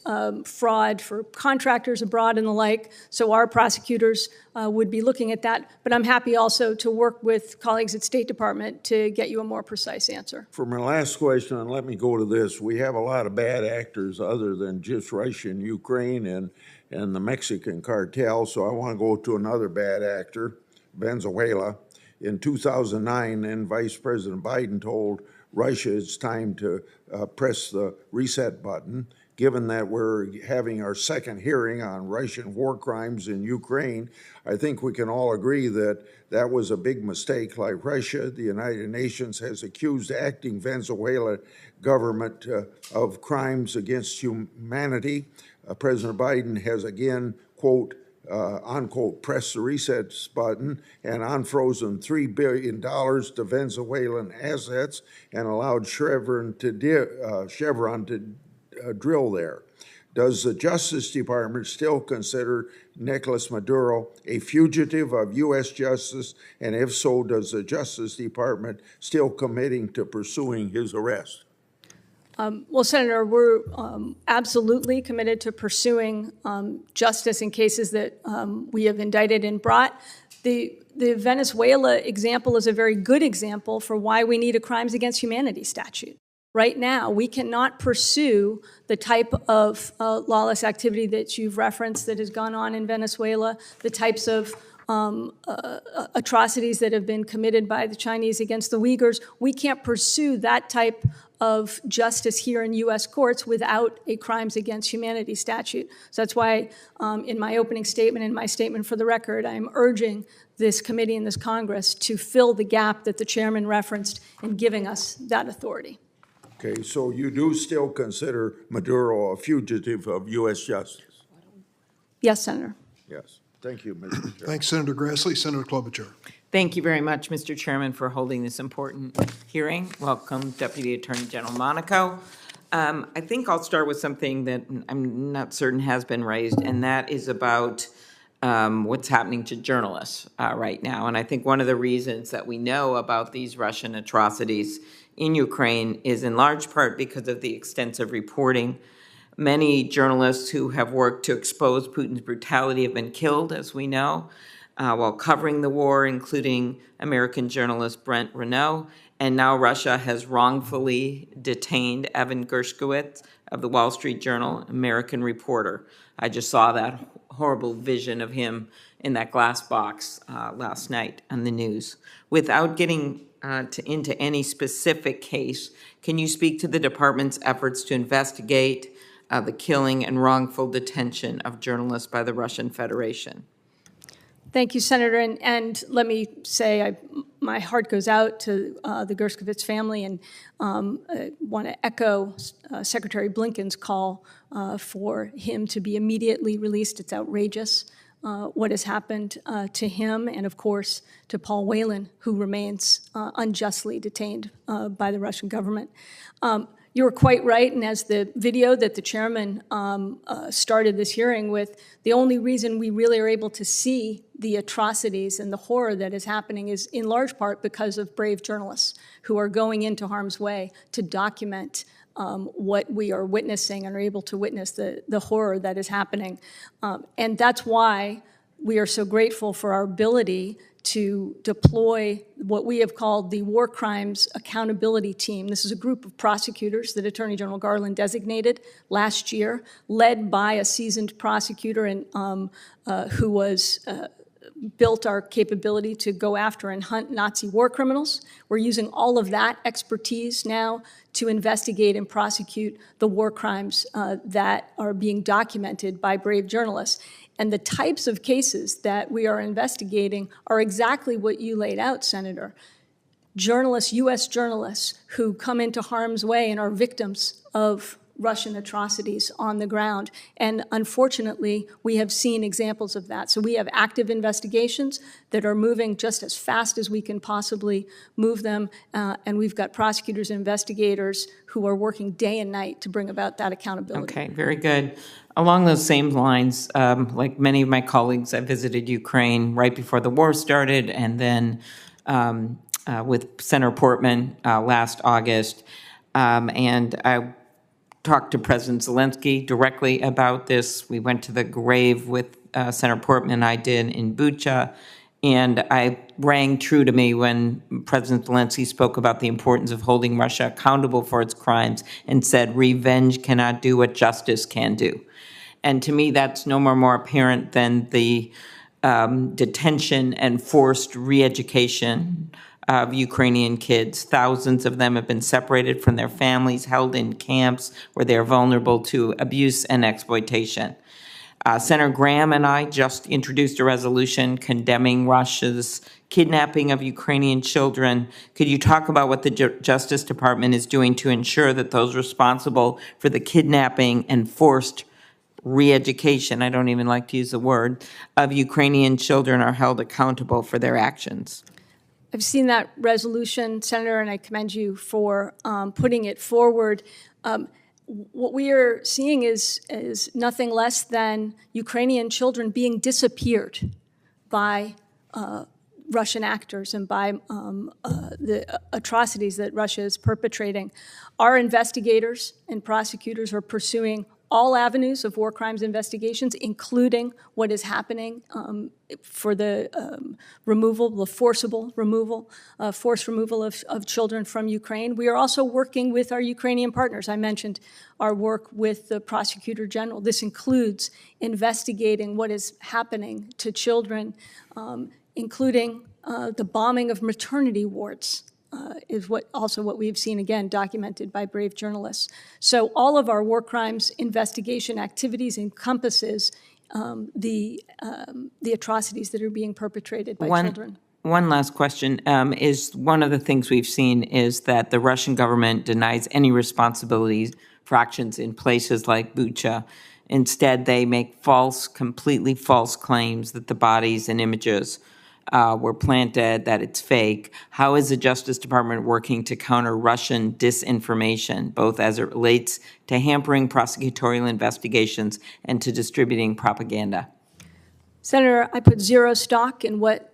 fraud for contractors abroad and the like. So our prosecutors would be looking at that. But I'm happy also to work with colleagues at State Department to get you a more precise answer. For my last question, and let me go to this. We have a lot of bad actors other than just Russia and Ukraine and the Mexican cartel. So I want to go to another bad actor, Venezuela. In 2009, then Vice President Biden told Russia it's time to press the reset button. Given that we're having our second hearing on Russian war crimes in Ukraine, I think we can all agree that that was a big mistake. Like Russia, the United Nations has accused the acting Venezuela government of crimes against humanity. President Biden has again, quote, unquote, pressed the reset button and unfrozen $3 billion to Venezuelan assets and allowed Chevron to drill there. Does the Justice Department still consider Nicolas Maduro a fugitive of U.S. justice? And if so, does the Justice Department still committing to pursuing his arrest? Well, Senator, we're absolutely committed to pursuing justice in cases that we have indicted and brought. The Venezuela example is a very good example for why we need a crimes against humanity statute. Right now, we cannot pursue the type of lawless activity that you've referenced that has gone on in Venezuela, the types of atrocities that have been committed by the Chinese against the Uyghurs. We can't pursue that type of justice here in U.S. courts without a crimes against humanity statute. So that's why in my opening statement, in my statement for the record, I'm urging this committee and this Congress to fill the gap that the chairman referenced in giving us that authority. Okay, so you do still consider Maduro a fugitive of U.S. justice? Yes, Senator. Yes. Thank you, Mr. Chairman. Thanks, Senator Grassley. Senator Klobuchar. Thank you very much, Mr. Chairman, for holding this important hearing. Welcome, Deputy Attorney General Monaco. I think I'll start with something that I'm not certain has been raised, and that is about what's happening to journalists right now. And I think one of the reasons that we know about these Russian atrocities in Ukraine is in large part because of the extensive reporting. Many journalists who have worked to expose Putin's brutality have been killed, as we know, while covering the war, including American journalist Brent Renaud. And now Russia has wrongfully detained Evan Gershkovich of the Wall Street Journal, American reporter. I just saw that horrible vision of him in that glass box last night on the news. Without getting into any specific case, can you speak to the department's efforts to investigate the killing and wrongful detention of journalists by the Russian Federation? Thank you, Senator. And let me say my heart goes out to the Gershkovich family, and want to echo Secretary Blinken's call for him to be immediately released. It's outrageous what has happened to him, and of course to Paul Whelan, who remains unjustly detained by the Russian government. You were quite right, and as the video that the chairman started this hearing with, the only reason we really are able to see the atrocities and the horror that is happening is in large part because of brave journalists who are going into harm's way to document what we are witnessing and are able to witness the horror that is happening. And that's why we are so grateful for our ability to deploy what we have called the War Crimes Accountability Team. This is a group of prosecutors that Attorney General Garland designated last year, led by a seasoned prosecutor and who was built our capability to go after and hunt Nazi war criminals. We're using all of that expertise now to investigate and prosecute the war crimes that are being documented by brave journalists. And the types of cases that we are investigating are exactly what you laid out, Senator. Journalists, U.S. journalists, who come into harm's way and are victims of Russian atrocities on the ground. And unfortunately, we have seen examples of that. So we have active investigations that are moving just as fast as we can possibly move them. And we've got prosecutors and investigators who are working day and night to bring about that accountability. Okay, very good. Along those same lines, like many of my colleagues, I visited Ukraine right before the war started, and then with Senator Portman last August. And I talked to President Zelensky directly about this. We went to the grave with Senator Portman and I did in Bucha. And I rang true to me when President Zelensky spoke about the importance of holding Russia accountable for its crimes and said, revenge cannot do what justice can do. And to me, that's no more apparent than the detention and forced re-education of Ukrainian kids. Thousands of them have been separated from their families, held in camps where they are vulnerable to abuse and exploitation. Senator Graham and I just introduced a resolution condemning Russia's kidnapping of Ukrainian children. Could you talk about what the Justice Department is doing to ensure that those responsible for the kidnapping and forced re-education, I don't even like to use the word, of Ukrainian children are held accountable for their actions? I've seen that resolution, Senator, and I commend you for putting it forward. What we are seeing is nothing less than Ukrainian children being disappeared by Russian actors and by the atrocities that Russia is perpetrating. Our investigators and prosecutors are pursuing all avenues of war crimes investigations, including what is happening for the removal, the forced removal of children from Ukraine. We are also working with our Ukrainian partners. I mentioned our work with the Prosecutor General. This includes investigating what is happening to children, including the bombing of maternity wards. Is what we've seen, again, documented by brave journalists. So all of our war crimes investigation activities encompasses the atrocities that are being perpetrated by children. One last question is one of the things we've seen is that the Russian government denies any responsibility for actions in places like Bucha. Instead, they make completely false claims that the bodies and images were planted, that it's fake. How is the Justice Department working to counter Russian disinformation, both as it relates to hampering prosecutorial investigations and to distributing propaganda? Senator, I put zero stock in what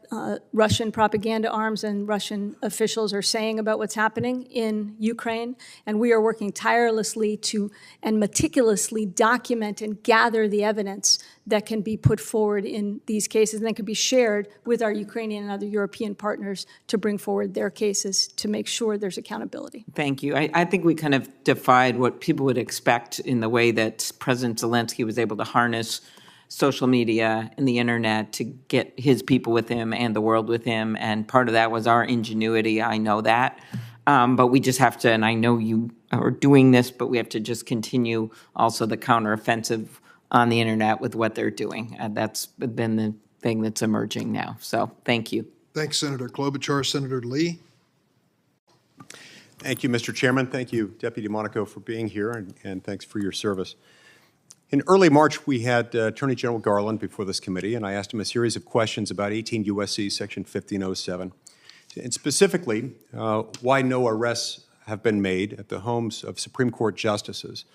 Russian propaganda arms and Russian officials are saying about what's happening in Ukraine, and we are working tirelessly to and meticulously document and gather the evidence that can be put forward in these cases and that can be shared with our Ukrainian and other European partners to bring forward their cases to make sure there's accountability. Thank you. I think we kind of defied what people would expect in the way that President Zelensky was able to harness social media and the internet to get his people with him and the world with him. And part of that was our ingenuity. I know that. But we just have to, and I know you are doing this, but we have to just continue also the counteroffensive on the internet with what they're doing. That's been the thing that's emerging now. So thank you. Thanks, Senator Klobuchar. Senator Lee. Thank you, Mr. Chairman. Thank you, Deputy Monaco, for being here, and thanks for your service. In early March, we had Attorney General Garland before this committee, and I asked him a series of questions about 18 U.S.C. Section 1507, and specifically why no arrests have been made at the homes of Supreme Court justices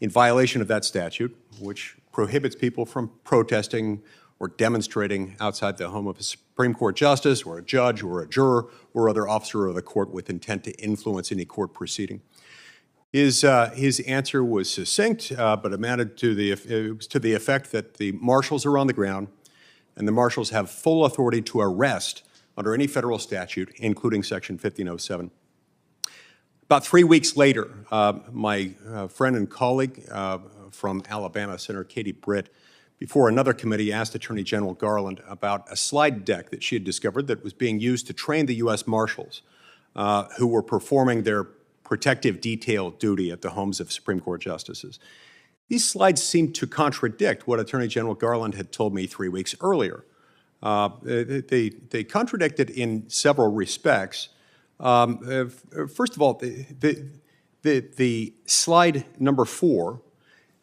in violation of that statute, which prohibits people from protesting or demonstrating outside the home of a Supreme Court justice or a judge or a juror or other officer of the court with intent to influence any court proceeding. His answer was succinct, but amounted to it was to the effect that the marshals are on the ground, and the marshals have full authority to arrest under any federal statute, including Section 1507. About 3 weeks later, my friend and colleague from Alabama, Senator Katie Britt, before another committee, asked Attorney General Garland about a slide deck that she had discovered that was being used to train the U.S. Marshals who were performing their protective detail duty at the homes of Supreme Court justices. These slides seemed to contradict what Attorney General Garland had told me 3 weeks earlier. They contradicted in several respects. First of all, the slide number 4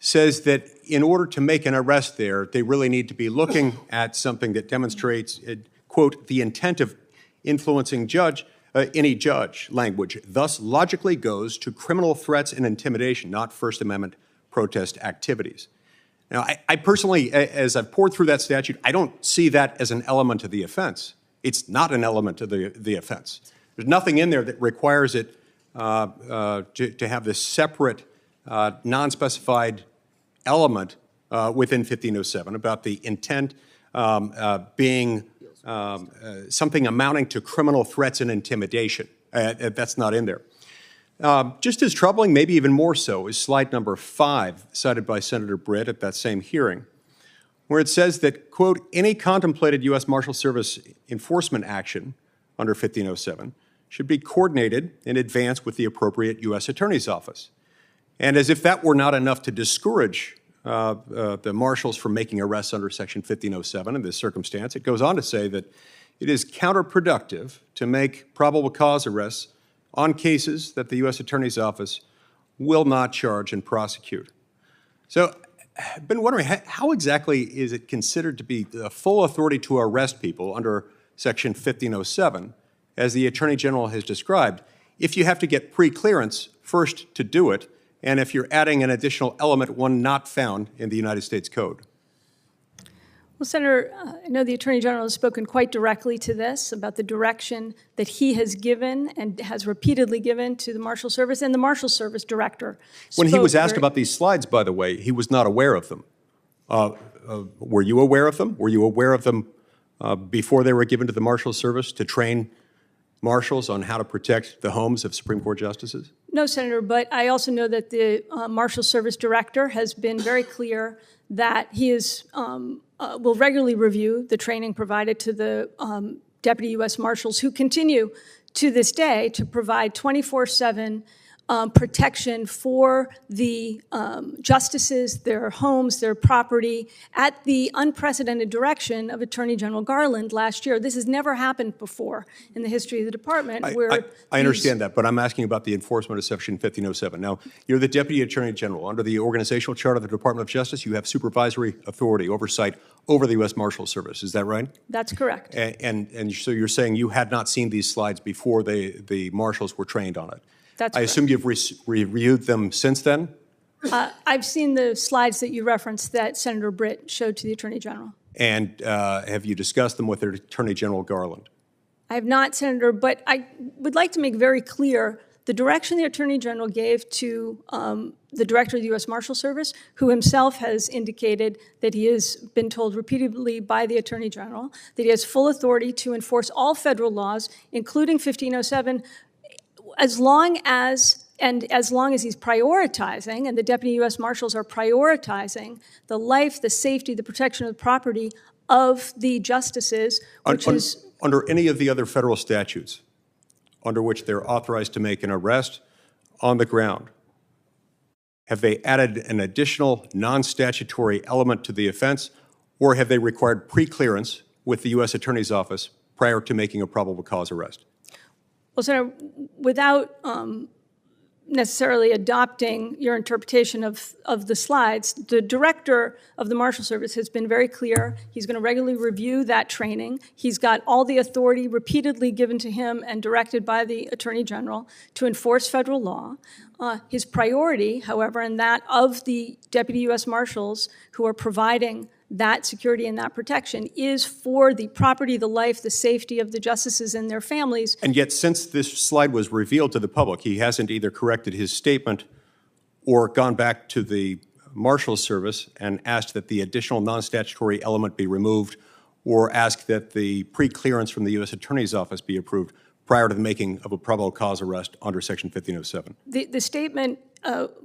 says that in order to make an arrest there, they really need to be looking at something that demonstrates, quote, the intent of influencing any judge language, thus logically goes to criminal threats and intimidation, not First Amendment protest activities. Now, I personally, as I've poured through that statute, I don't see that as an element of the offense. It's not an element of the offense. There's nothing in there that requires it to have this separate, non-specified element within 1507 about the intent being something amounting to criminal threats and intimidation. That's not in there. Just as troubling, maybe even more so, is slide number 5, cited by Senator Britt at that same hearing, where it says that, quote, any contemplated U.S. Marshal Service enforcement action under 1507 should be coordinated in advance with the appropriate U.S. Attorney's Office. And as if that were not enough to discourage the marshals from making arrests under Section 1507 in this circumstance, it goes on to say that it is counterproductive to make probable cause arrests on cases that the U.S. Attorney's Office will not charge and prosecute. So I've been wondering, how exactly is it considered to be the full authority to arrest people under Section 1507, as the Attorney General has described, if you have to get pre-clearance first to do it, and if you're adding an additional element, one not found in the United States Code? Well, Senator, I know the Attorney General has spoken quite directly to this about the direction that he has given and has repeatedly given to the Marshal Service, and the Marshal Service Director. When he was asked about these slides, by the way, he was not aware of them. Were you aware of them? Were you aware of them before they were given to the Marshal Service to train marshals on how to protect the homes of Supreme Court justices? No, Senator, but I also know that the Marshal Service Director has been very clear that he is will regularly review the training provided to the Deputy U.S. Marshals, who continue to this day to provide 24/7 protection for the justices, their homes, their property, at the unprecedented direction of Attorney General Garland last year. This has never happened before in the history of the department. I understand that, but I'm asking about the enforcement of Section 1507. Now, you're the Deputy Attorney General. Under the organizational chart of the Department of Justice, you have supervisory authority, oversight over the U.S. Marshal Service. Is that right? That's correct. And so you're saying you had not seen these slides before the marshals were trained on it? That's I correct. assume you've reviewed them since then? I've seen the slides that you referenced that Senator Britt showed to the Attorney General. And have you discussed them with Attorney General Garland? I have not, Senator, but I would like to make very clear the direction the Attorney General gave to the Director of the U.S. Marshal Service, who himself has indicated that he has been told repeatedly by the Attorney General that he has full authority to enforce all federal laws, including 1507, as long as he's prioritizing, and the Deputy U.S. Marshals are prioritizing, the life, the safety, the protection of the property of the justices, which is... Under any of the other federal statutes under which they're authorized to make an arrest on the ground, have they added an additional non-statutory element to the offense, or have they required pre-clearance with the U.S. Attorney's Office prior to making a probable cause arrest? Well, Senator, without necessarily adopting your interpretation of the slides, the Director of the Marshal Service has been very clear. He's going to regularly review that training. He's got all the authority repeatedly given to him and directed by the Attorney General to enforce federal law. His priority, however, and that of the Deputy U.S. Marshals who are providing that security and that protection, is for the property, the life, the safety of the justices and their families. And yet, since this slide was revealed to the public, he hasn't either corrected his statement or gone back to the Marshal's Service and asked that the additional non-statutory element be removed, or asked that the pre-clearance from the U.S. Attorney's Office be approved prior to the making of a probable cause arrest under Section 1507. The statement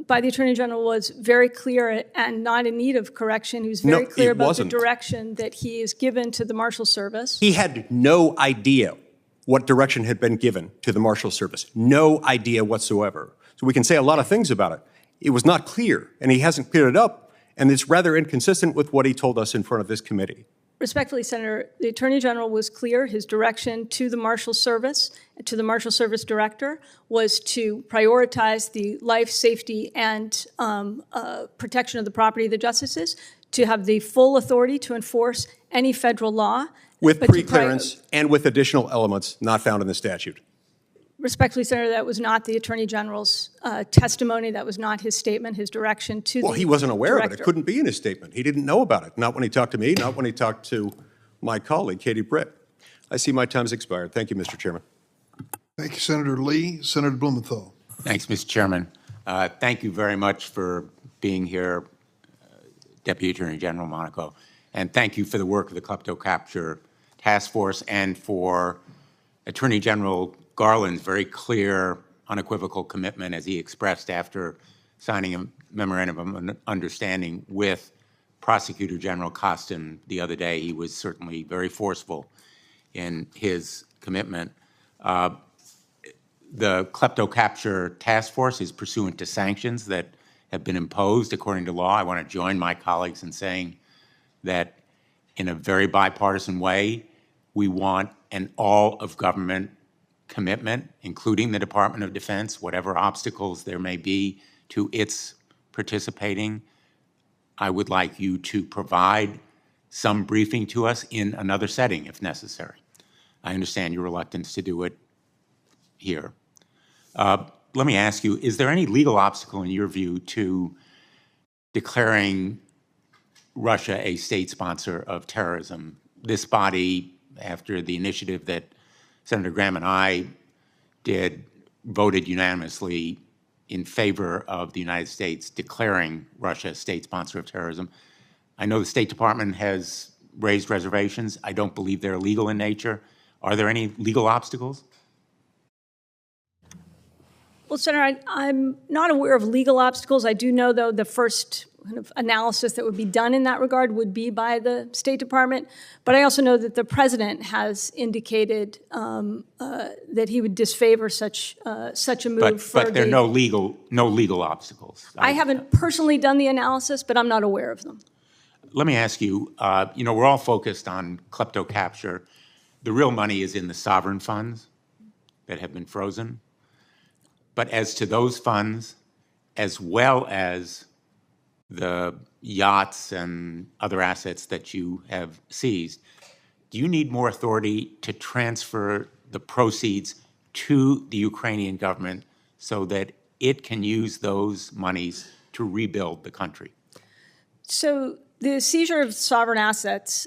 by the Attorney General was very clear and not in need of correction. He was very clear about the direction that he is given to the Marshal Service. He had no idea what direction had been given to the Marshal Service. No idea whatsoever. So we can say a lot of things about it. It was not clear, and he hasn't cleared it up, and it's rather inconsistent with what he told us in front of this committee. Respectfully, Senator, the Attorney General was clear. His direction to the Marshal Service, to the Marshal Service Director, was to prioritize the life, safety, and protection of the property of the justices, to have the full authority to enforce any federal law. With pre-clearance and with additional elements not found in the statute. Respectfully, Senator, that was not the Attorney General's testimony. That was not his statement, his direction to the director. Well, he wasn't aware of it. It couldn't be in his statement. He didn't know about it. Not when he talked to me, not when he talked to my colleague, Katie Britt. I see my time's expired. Thank you, Mr. Chairman. Thank you, Senator Lee. Senator Blumenthal. Thanks, Mr. Chairman. Thank you very much for being here, Deputy Attorney General Monaco. And thank you for the work of the Kleptocrats Task Force and for Attorney General Garland's very clear, unequivocal commitment, as he expressed after signing a memorandum of understanding with Prosecutor General Costin the other day. He was certainly very forceful in his commitment. The Kleptocrats Task Force is pursuant to sanctions that have been imposed according to law. I want to join my colleagues in saying that in a very bipartisan way, we want an all-of-government commitment, including the Department of Defense, whatever obstacles there may be to its participating. I would like you to provide some briefing to us in another setting, if necessary. I understand your reluctance to do it here. Let me ask you, is there any legal obstacle, in your view, to declaring Russia a state sponsor of terrorism? This body, after the initiative that Senator Graham and I did, voted unanimously in favor of the United States declaring Russia a state sponsor of terrorism. I know the State Department has raised reservations. I don't believe they're legal in nature. Are there any legal obstacles? Well, Senator, I'm not aware of legal obstacles. I do know, though, the first kind of analysis that would be done in that regard would be by the State Department. But I also know that the President has indicated that he would disfavor such a move. But there are no legal obstacles. I haven't personally done the analysis, but I'm not aware of them. Let me ask you, we're all focused on kleptocapture. The real money is in the sovereign funds that have been frozen. But as to those funds, as well as the yachts and other assets that you have seized, do you need more authority to transfer the proceeds to the Ukrainian government so that it can use those monies to rebuild the country? So the seizure of sovereign assets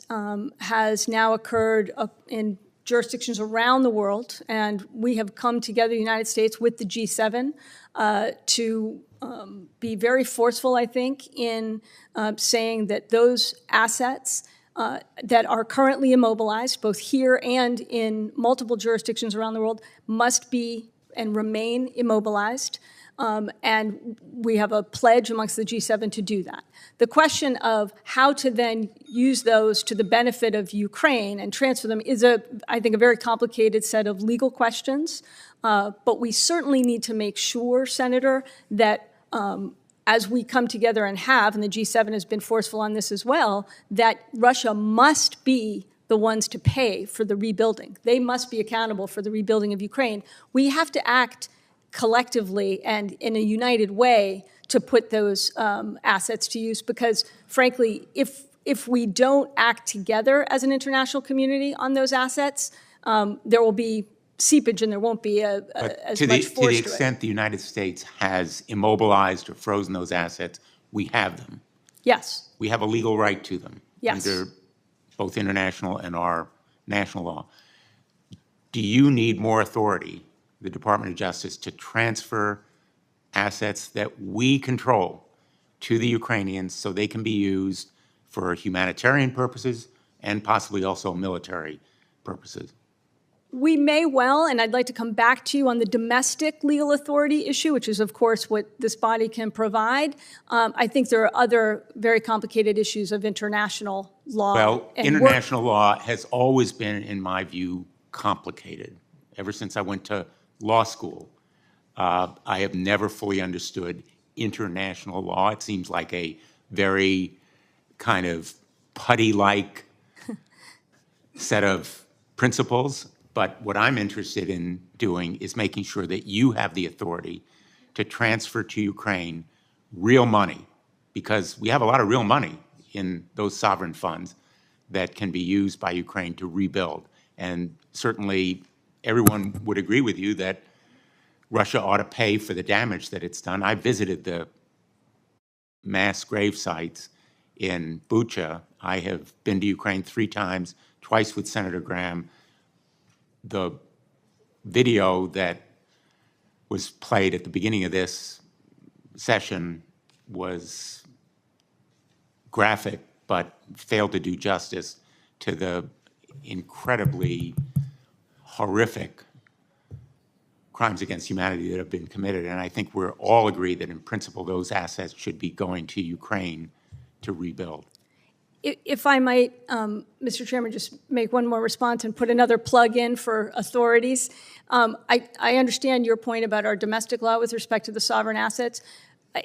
has now occurred in jurisdictions around the world, and we have come together, the United States, with the G7 to be very forceful, I think, in saying that those assets that are currently immobilized, both here and in multiple jurisdictions around the world, must be and remain immobilized. And we have a pledge amongst the G7 to do that. The question of how to then use those to the benefit of Ukraine and transfer them is, I think, a very complicated set of legal questions. But we certainly need to make sure, Senator, that as we come together and the G7 has been forceful on this as well, that Russia must be the ones to pay for the rebuilding. They must be accountable for the rebuilding of Ukraine. We have to act collectively and in a united way to put those assets to use, because frankly, if we don't act together as an international community on those assets, there will be seepage and there won't be as much force to the extent the United States has immobilized or frozen those assets, we have them. Yes. We have a legal right to them. Yes. Under both international and our national law. Do you need more authority, the Department of Justice, to transfer assets that we control to the Ukrainians so they can be used for humanitarian purposes and possibly also military purposes? We may well, and I'd like to come back to you on the domestic legal authority issue, which is, of course, what this body can provide. I think there are other very complicated issues of international law. Well, and international law has always been, in my view, complicated. Ever since I went to law school, I have never fully understood international law. It seems like a very kind of putty-like set of principles. But what I'm interested in doing is making sure that you have the authority to transfer to Ukraine real money, because we have a lot of real money in those sovereign funds that can be used by Ukraine to rebuild. And certainly everyone would agree with you that Russia ought to pay for the damage that it's done. I visited the mass grave sites in Bucha. I have been to Ukraine 3 times, twice with Senator Graham. The video that was played at the beginning of this session was graphic, but failed to do justice to the incredibly horrific crimes against humanity that have been committed. And I think we're all agreed that in principle those assets should be going to Ukraine to rebuild. If I might, Mr. Chairman, just make one more response and put another plug in for authorities. I understand your point about our domestic law with respect to the sovereign assets.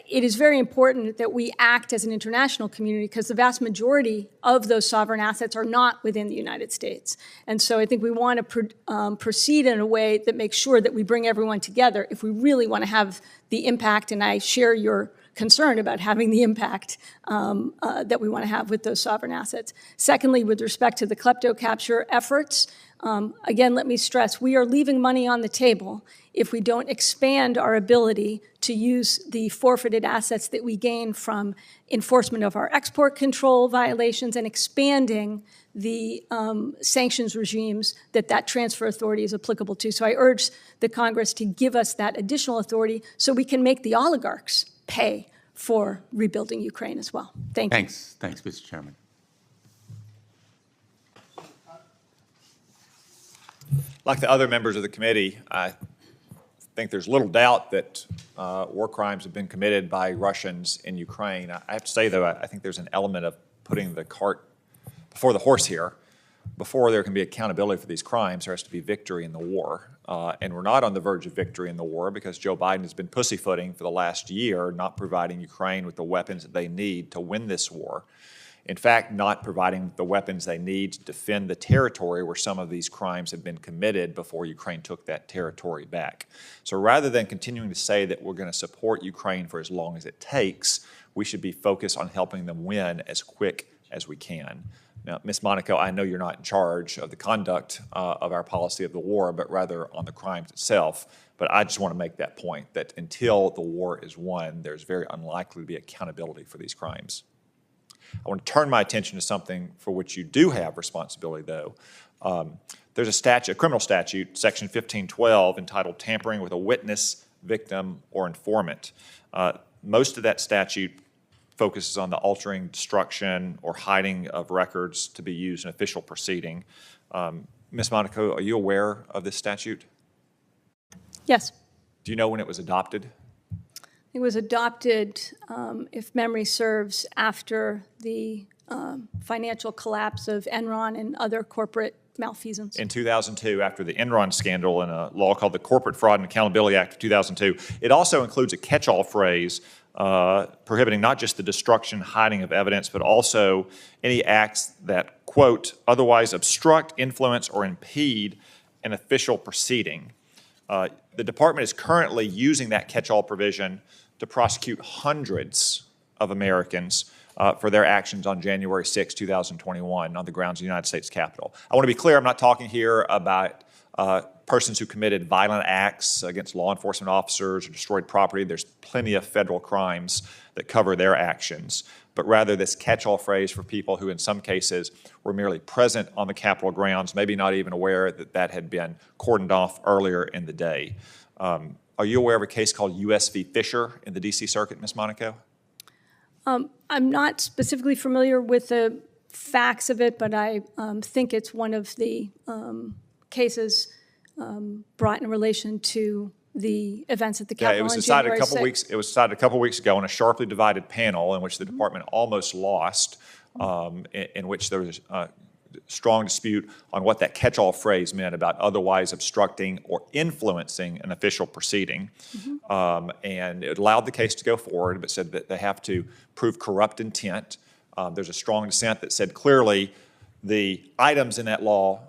It is very important that we act as an international community because the vast majority of those sovereign assets are not within the United States. And so I think we want to proceed in a way that makes sure that we bring everyone together if we really want to have the impact, and I share your concern about having the impact that we want to have with those sovereign assets. Secondly, with respect to the klepto capture efforts, again, let me stress, we are leaving money on the table if we don't expand our ability to use the forfeited assets that we gain from enforcement of our export control violations and expanding the sanctions regimes that transfer authority is applicable to. So I urge the Congress to give us that additional authority so we can make the oligarchs pay for rebuilding Ukraine as well. Thank you. Thanks, Mr. Chairman. Like the other members of the committee, I think there's little doubt that war crimes have been committed by Russians in Ukraine. I have to say, though, I think there's an element of putting the cart before the horse here. Before there can be accountability for these crimes, there has to be victory in the war. And we're not on the verge of victory in the war because Joe Biden has been pussyfooting for the last year, not providing Ukraine with the weapons that they need to win this war. In fact, not providing the weapons they need to defend the territory where some of these crimes have been committed before Ukraine took that territory back. So rather than continuing to say that we're going to support Ukraine for as long as it takes, we should be focused on helping them win as quick as we can. Now, Ms. Monaco, I know you're not in charge of the conduct of our policy of the war, but rather on the crimes itself. But I just want to make that point, that until the war is won, there's very unlikely to be accountability for these crimes. I want to turn my attention to something for which you do have responsibility, though. There's a statute, a criminal statute, Section 1512, entitled Tampering with a Witness, Victim, or Informant. Most of that statute focuses on the altering, destruction, or hiding of records to be used in official proceeding. Ms. Monaco, are you aware of this statute? Yes. Do you know when it was adopted? It was adopted, if memory serves, after the financial collapse of Enron and other corporate malfeasance. In 2002, after the Enron scandal and a law called the Corporate Fraud and Accountability Act of 2002. It also includes a catch-all phrase prohibiting not just the destruction, hiding of evidence, but also any acts that, quote, otherwise obstruct, influence, or impede an official proceeding. The department is currently using that catch-all provision to prosecute hundreds of Americans for their actions on January 6, 2021 on the grounds of the United States Capitol. I want to be clear, I'm not talking here about persons who committed violent acts against law enforcement officers or destroyed property. There's plenty of federal crimes that cover their actions, but rather this catch-all phrase for people who in some cases were merely present on the Capitol grounds, maybe not even aware that that had been cordoned off earlier in the day. Are you aware of a case called U.S. v. Fisher in the D.C. Circuit, Ms. Monaco? I'm not specifically familiar with the facts of it, but I think it's one of the cases brought in relation to the events at the Capitol Yeah, it was on decided January a couple 6th. weeks. It was decided a couple weeks ago in a sharply divided panel in which the department almost lost, in which there was a strong dispute on what that catch-all phrase meant about otherwise obstructing or influencing an official proceeding. And it allowed the case to go forward, but said that they have to prove corrupt intent. There's a strong dissent that said clearly the items in that law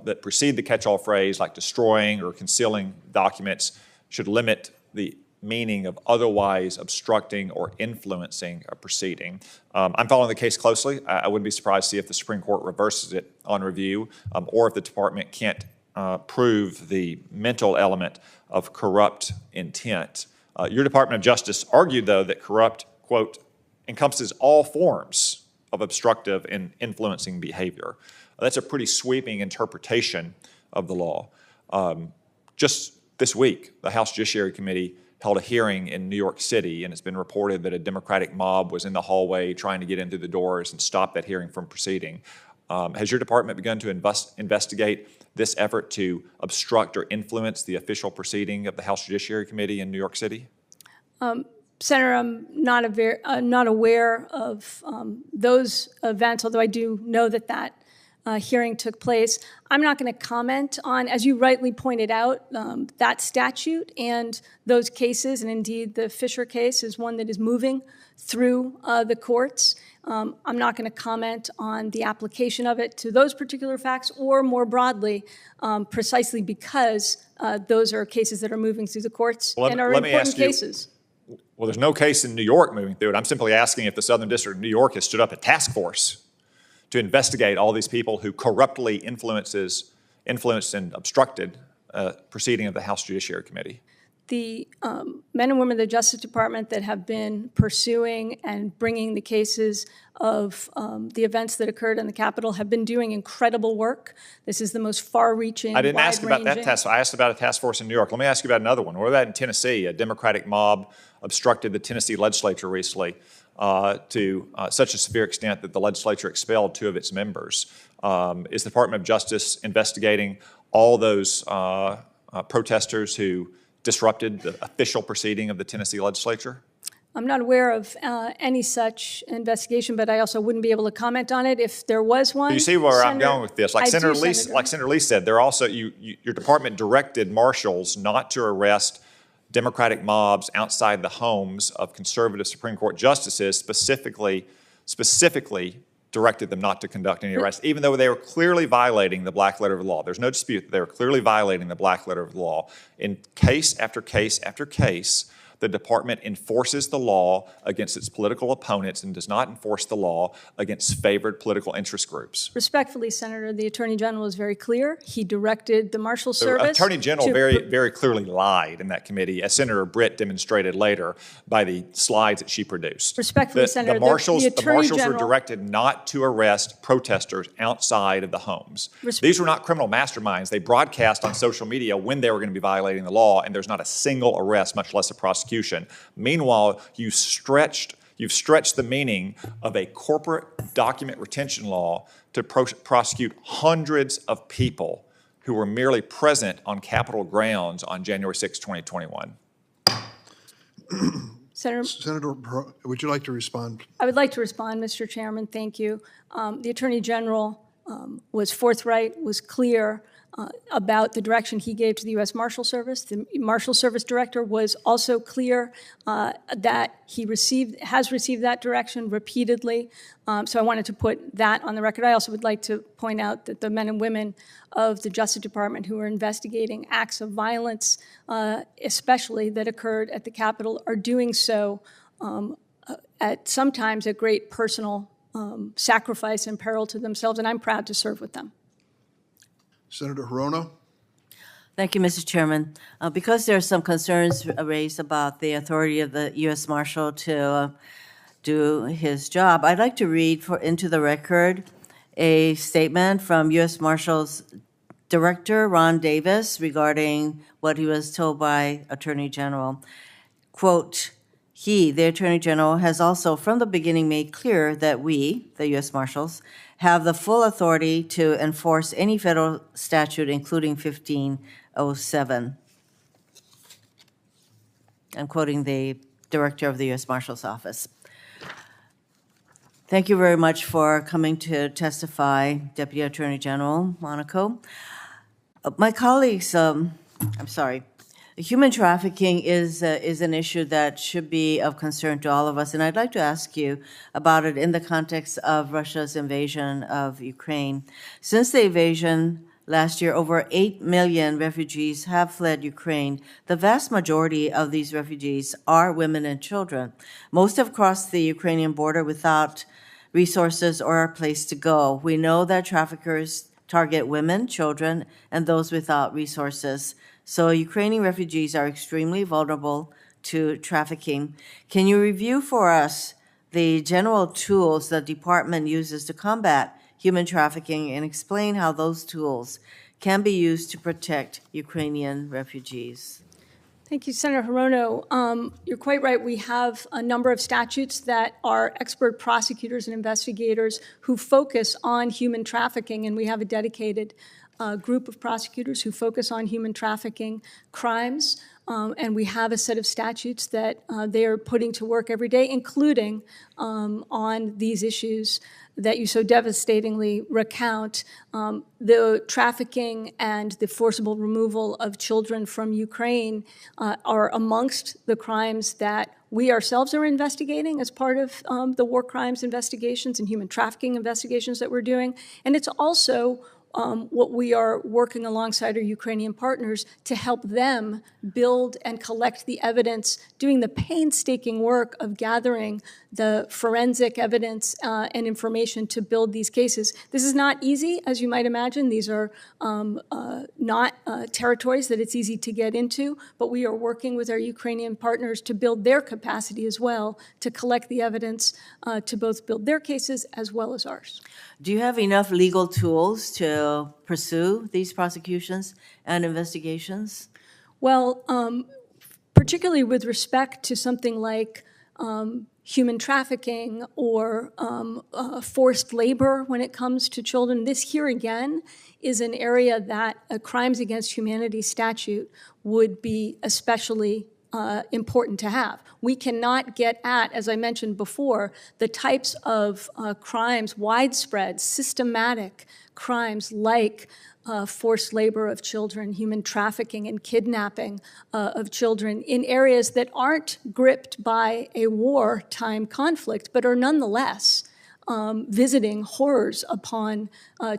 that precede the catch-all phrase, like destroying or concealing documents, should limit the meaning of otherwise obstructing or influencing a proceeding. I'm following the case closely. I wouldn't be surprised to see if the Supreme Court reverses it on review, or if the department can't prove the mental element of corrupt intent. Your Department of Justice argued, though, that corrupt, quote, encompasses all forms of obstructive and influencing behavior. That's a pretty sweeping interpretation of the law. Just this week, the House Judiciary Committee held a hearing in New York City, and it's been reported that a Democratic mob was in the hallway trying to get in through the doors and stop that hearing from proceeding. Has your department begun to investigate this effort to obstruct or influence the official proceeding of the House Judiciary Committee in New York City? Senator, I'm not aware of those events, although I do know that that hearing took place. I'm not going to comment on, as you rightly pointed out, that statute and those cases, and indeed the Fisher case is one that is moving through the courts. I'm not going to comment on the application of it to those particular facts or more broadly, precisely because those are cases that are moving through the courts and are important cases. Well, there's no case in New York moving through it. I'm simply asking if the Southern District of New York has stood up a task force to investigate all these people who corruptly influenced and obstructed proceeding of the House Judiciary Committee. The men and women of the Justice Department that have been pursuing and bringing the cases of the events that occurred in the Capitol have been doing incredible work. This is the most far-reaching, I didn't ask about that wide-ranging. task. I asked about a task force in New York. Let me ask you about another one. What about in Tennessee? A Democratic mob obstructed the Tennessee legislature recently to such a severe extent that the legislature expelled 2 of its members. Is the Department of Justice investigating all those protesters who disrupted the official proceeding of the Tennessee legislature? I'm not aware of any such investigation, but I also wouldn't be able to comment on it if there was one. You see where I'm Senator, going with this? Like I Senator do, Lee, Senator. like Senator Lee said, there also your department directed marshals not to arrest Democratic mobs outside the homes of conservative Supreme Court justices, specifically directed them not to conduct any arrests, even though they were clearly violating the black letter of the law. There's no dispute that they were clearly violating the black letter of the law. In case after case after case, the department enforces the law against its political opponents and does not enforce the law against favored political interest groups. Respectfully, Senator, the Attorney General is very clear. He directed the Marshal The Service. Attorney General very clearly lied in that committee, as Senator Britt demonstrated later by the slides that she produced. Respectfully, Senator, the marshals Attorney were General directed not to arrest protesters outside of the homes. These were not criminal masterminds. They broadcast on social media when they were going to be violating the law, and there's not a single arrest, much less a prosecution. Meanwhile, you've stretched the meaning of a corporate document retention law to prosecute hundreds of people who were merely present on Capitol grounds on January 6, 2021. Senator, would you like to respond? I would like to respond, Mr. Chairman. Thank you. The Attorney General was forthright, was clear about the direction he gave to the U.S. Marshal Service. The Marshal Service Director was also clear that he has received that direction repeatedly. So I wanted to put that on the record. I also would like to point out that the men and women of the Justice Department who are investigating acts of violence, especially that occurred at the Capitol, are doing so sometimes at great personal sacrifice and peril to themselves, and I'm proud to serve with them. Senator Hirono? Thank you, Mr. Chairman. Because there are some concerns raised about the authority of the U.S. Marshal to do his job, I'd like to read into the record a statement from U.S. Marshals Director Ron Davis regarding what he was told by Attorney General. Quote, he, the Attorney General, has also from the beginning made clear that we, the U.S. Marshals, have the full authority to enforce any federal statute, including 1507. I'm quoting the Director of the U.S. Marshal's Office. Thank you very much for coming to testify, Deputy Attorney General Monaco. My colleagues, human trafficking is an issue that should be of concern to all of us, and I'd like to ask you about it in the context of Russia's invasion of Ukraine. Since the invasion last year, over 8 million refugees have fled Ukraine. The vast majority of these refugees are women and children. Most have crossed the Ukrainian border without resources or a place to go. We know that traffickers target women, children, and those without resources. So Ukrainian refugees are extremely vulnerable to trafficking. Can you review for us the general tools the department uses to combat human trafficking and explain how those tools can be used to protect Ukrainian refugees? Thank you, Senator Hirono. You're quite right. We have a number of statutes that are expert prosecutors and investigators who focus on human trafficking, and we have a dedicated group of prosecutors who focus on human trafficking crimes, and we have a set of statutes that they are putting to work every day, including on these issues that you so devastatingly recount. The trafficking and the forcible removal of children from Ukraine are amongst the crimes that we ourselves are investigating as part of the war crimes investigations and human trafficking investigations that we're doing. And it's also what we are working alongside our Ukrainian partners to help them build and collect the evidence, doing the painstaking work of gathering the forensic evidence and information to build these cases. This is not easy, as you might imagine. These are not territories that it's easy to get into, but we are working with our Ukrainian partners to build their capacity as well to collect the evidence to both build their cases as well as ours. Do you have enough legal tools to pursue these prosecutions and investigations? Well, particularly with respect to something like human trafficking or forced labor when it comes to children, this here again is an area that a crimes against humanity statute would be especially important to have. We cannot get at, as I mentioned before, the types of crimes, widespread, systematic crimes like forced labor of children, human trafficking and kidnapping of children in areas that aren't gripped by a wartime conflict, but are nonetheless visiting horrors upon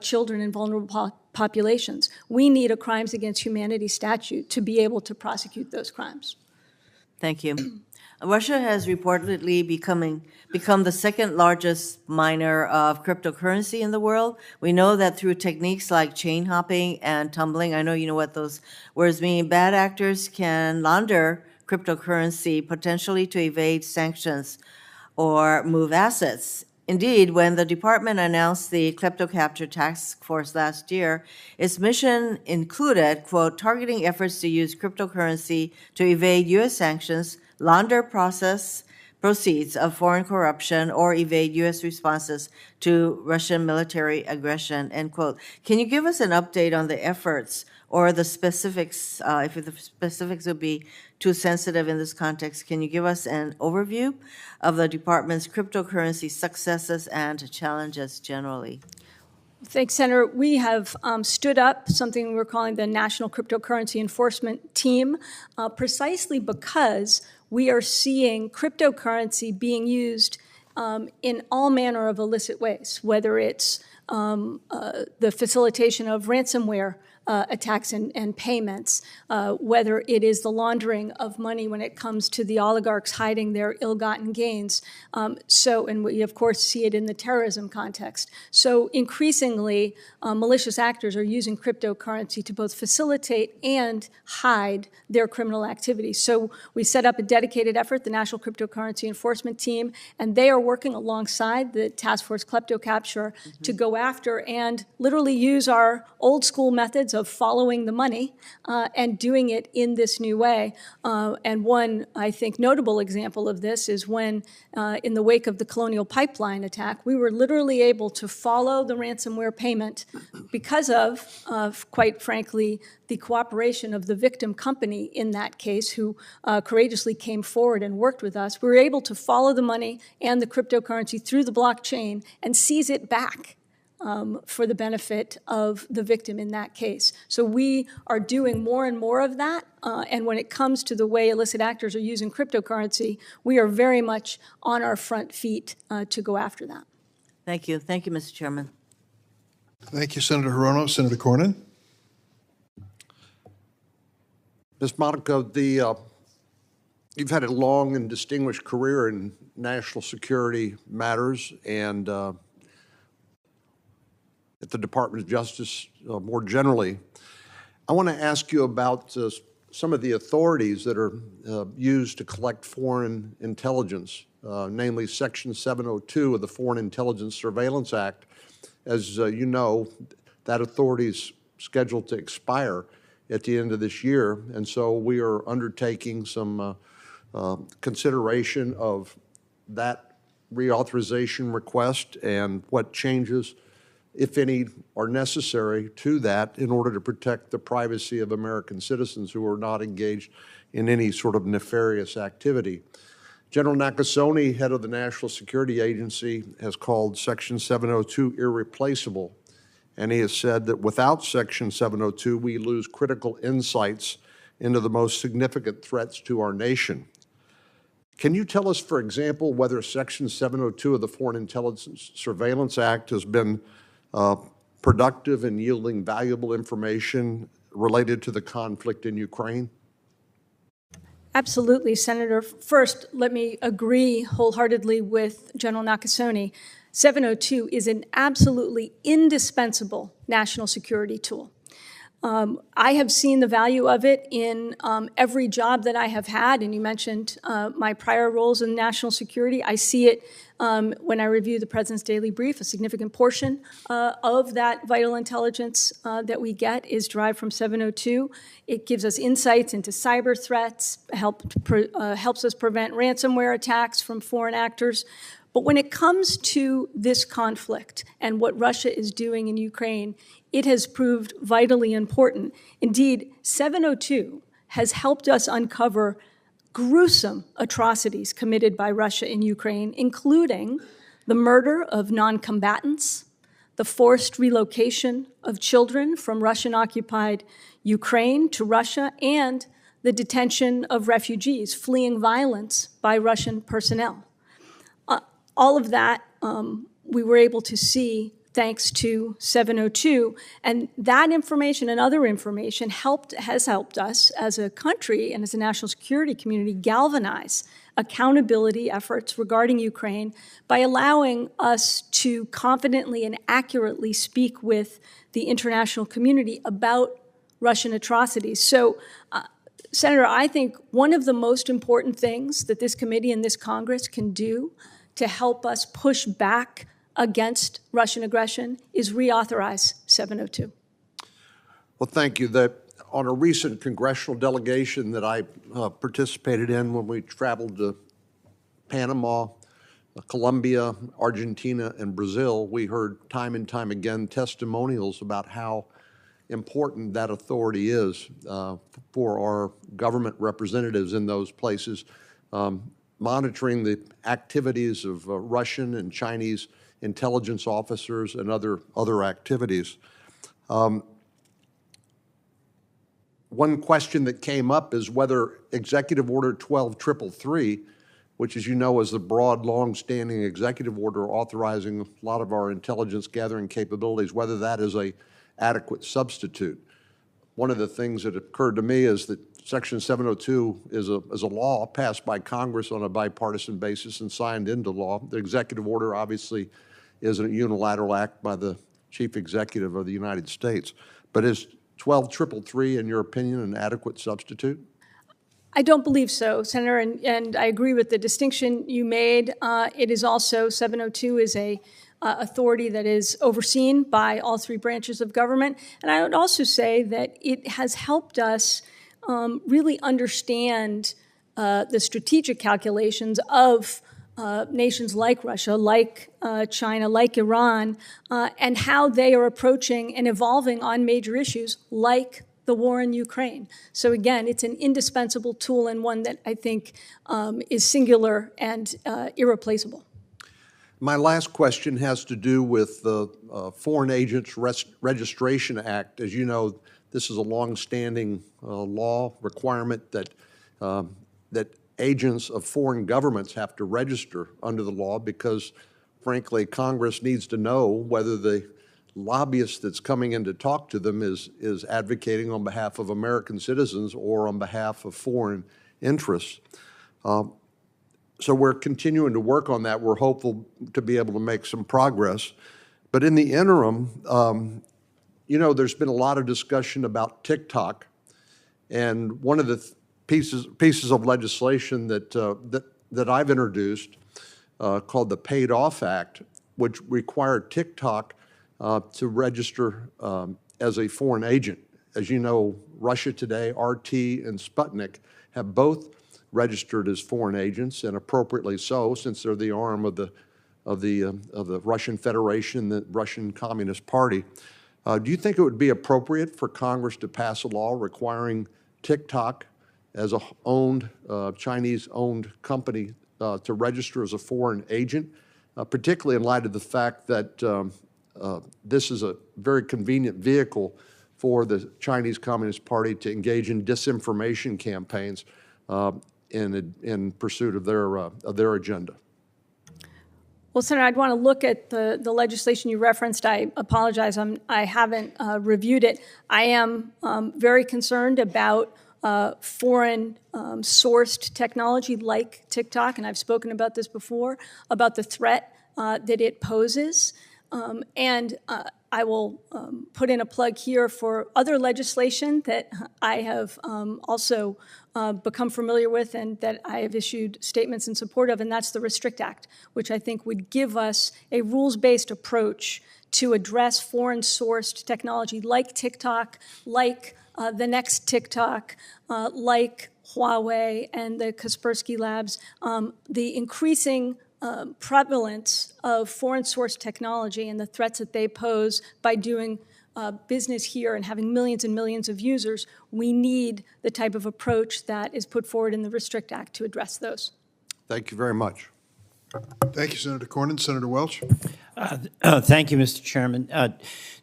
children and vulnerable populations. We need a crimes against humanity statute to be able to prosecute those crimes. Thank you. Russia has reportedly become the second largest miner of cryptocurrency in the world. We know that through techniques like chain hopping and tumbling, I know you know what those words mean, bad actors can launder cryptocurrency potentially to evade sanctions or move assets. Indeed, when the department announced the Kleptocrats task force last year, its mission included, quote, targeting efforts to use cryptocurrency to evade U.S. sanctions, launder proceeds of foreign corruption, or evade U.S. responses to Russian military aggression, end quote. Can you give us an update on the efforts or the specifics, if the specifics would be too sensitive in this context? Can you give us an overview of the department's cryptocurrency successes and challenges generally? Thanks, Senator. We have stood up something we're calling the National Cryptocurrency Enforcement Team, precisely because we are seeing cryptocurrency being used in all manner of illicit ways, whether it's the facilitation of ransomware attacks and payments, whether it is the laundering of money when it comes to the oligarchs hiding their ill-gotten gains. And we, of course, see it in the terrorism context. So increasingly, malicious actors are using cryptocurrency to both facilitate and hide their criminal activity. So we set up a dedicated effort, the National Cryptocurrency Enforcement Team, and they are working alongside the Task Force Kleptocrats to go after and literally use our old school methods of following the money and doing it in this new way. And one, I think, notable example of this is when, in the wake of the Colonial Pipeline attack, we were literally able to follow the ransomware payment because of, quite frankly, the cooperation of the victim company in that case, who courageously came forward and worked with us. We were able to follow the money and the cryptocurrency through the blockchain and seize it back for the benefit of the victim in that case. So we are doing more and more of that. And when it comes to the way illicit actors are using cryptocurrency, we are very much on our front feet to go after that. Thank you. Thank you, Mr. Chairman. Thank you, Senator Hirono. Senator Cornyn? Ms. Monaco, you've had a long and distinguished career in national security matters and at the Department of Justice more generally. I want to ask you about some of the authorities that are used to collect foreign intelligence, namely Section 702 of the Foreign Intelligence Surveillance Act. As you know, that authority is scheduled to expire at the end of this year, and so we are undertaking some consideration of that reauthorization request and what changes, if any, are necessary to that in order to protect the privacy of American citizens who are not engaged in any sort of nefarious activity. General Nakasone, head of the National Security Agency, has called Section 702 irreplaceable. And he has said that without Section 702, we lose critical insights into the most significant threats to our nation. Can you tell us, for example, whether Section 702 of the Foreign Intelligence Surveillance Act has been productive in yielding valuable information related to the conflict in Ukraine? Absolutely, Senator. First, let me agree wholeheartedly with General Nakasone. 702 is an absolutely indispensable national security tool. I have seen the value of it in every job that I have had, and you mentioned my prior roles in national security. I see it when I review the President's Daily Brief. A significant portion of that vital intelligence that we get is derived from 702. It gives us insights into cyber threats, helps us prevent ransomware attacks from foreign actors. But when it comes to this conflict and what Russia is doing in Ukraine, it has proved vitally important. Indeed, 702 has helped us uncover gruesome atrocities committed by Russia in Ukraine, including the murder of non-combatants, the forced relocation of children from Russian-occupied Ukraine to Russia, and the detention of refugees fleeing violence by Russian personnel. All of that we were able to see thanks to 702, and that information and other information has helped us as a country and as a national security community galvanize accountability efforts regarding Ukraine by allowing us to confidently and accurately speak with the international community about Russian atrocities. So, Senator, I think one of the most important things that this committee and this Congress can do to help us push back against Russian aggression is reauthorize 702. Well, thank you. On a recent congressional delegation that I participated in when we traveled to Panama, Colombia, Argentina, and Brazil, we heard time and time again testimonials about how important that authority is for our government representatives in those places, monitoring the activities of Russian and Chinese intelligence officers and other activities. One question that came up is whether Executive Order 12333, which, as you know, is the broad, long-standing executive order authorizing a lot of our intelligence gathering capabilities, whether that is an adequate substitute. One of the things that occurred to me is that Section 702 is a law passed by Congress on a bipartisan basis and signed into law. The executive order obviously is a unilateral act by the Chief Executive of the United States. But is 12333, in your opinion, an adequate substitute? I don't believe so, Senator, and I agree with the distinction you made. It is also, 702 is a authority that is overseen by all three branches of government. And I would also say that it has helped us really understand the strategic calculations of nations like Russia, like China, like Iran, and how they are approaching and evolving on major issues like the war in Ukraine. So again, it's an indispensable tool and one that I think is singular and irreplaceable. My last question has to do with the Foreign Agents Registration Act. As you know, this is a longstanding law requirement that that agents of foreign governments have to register under the law because, frankly, Congress needs to know whether the lobbyist that's coming in to talk to them is advocating on behalf of American citizens or on behalf of foreign interests. So we're continuing to work on that. We're hopeful to be able to make some progress. But in the interim, you know, there's been a lot of discussion about TikTok, and one of the pieces of legislation that I've introduced called the Paid Off Act, which required TikTok to register as a foreign agent. As you know, Russia Today, RT, and Sputnik have both registered as foreign agents, and appropriately so, since they're the arm of the Russian Federation, the Russian Communist Party. Do you think it would be appropriate for Congress to pass a law requiring TikTok as a Chinese-owned company to register as a foreign agent, particularly in light of the fact that this is a very convenient vehicle for the Chinese Communist Party to engage in disinformation campaigns in pursuit of their agenda? Well, Senator, I'd want to look at the legislation you referenced. I apologize, I haven't reviewed it. I am very concerned about foreign sourced technology like TikTok, and I've spoken about this before, about the threat that it poses. And I will put in a plug here for other legislation that I have also become familiar with and that I have issued statements in support of, and that's the Restrict Act, which I think would give us a rules-based approach to address foreign-sourced technology like TikTok, like the next TikTok, like Huawei and the Kaspersky Labs, the increasing prevalence of foreign-sourced technology and the threats that they pose by doing business here and having millions and millions of users. We need the type of approach that is put forward in the Restrict Act to address those. Thank you very much. Thank you, Senator Cornyn. Senator Welch. Thank you, Mr. Chairman.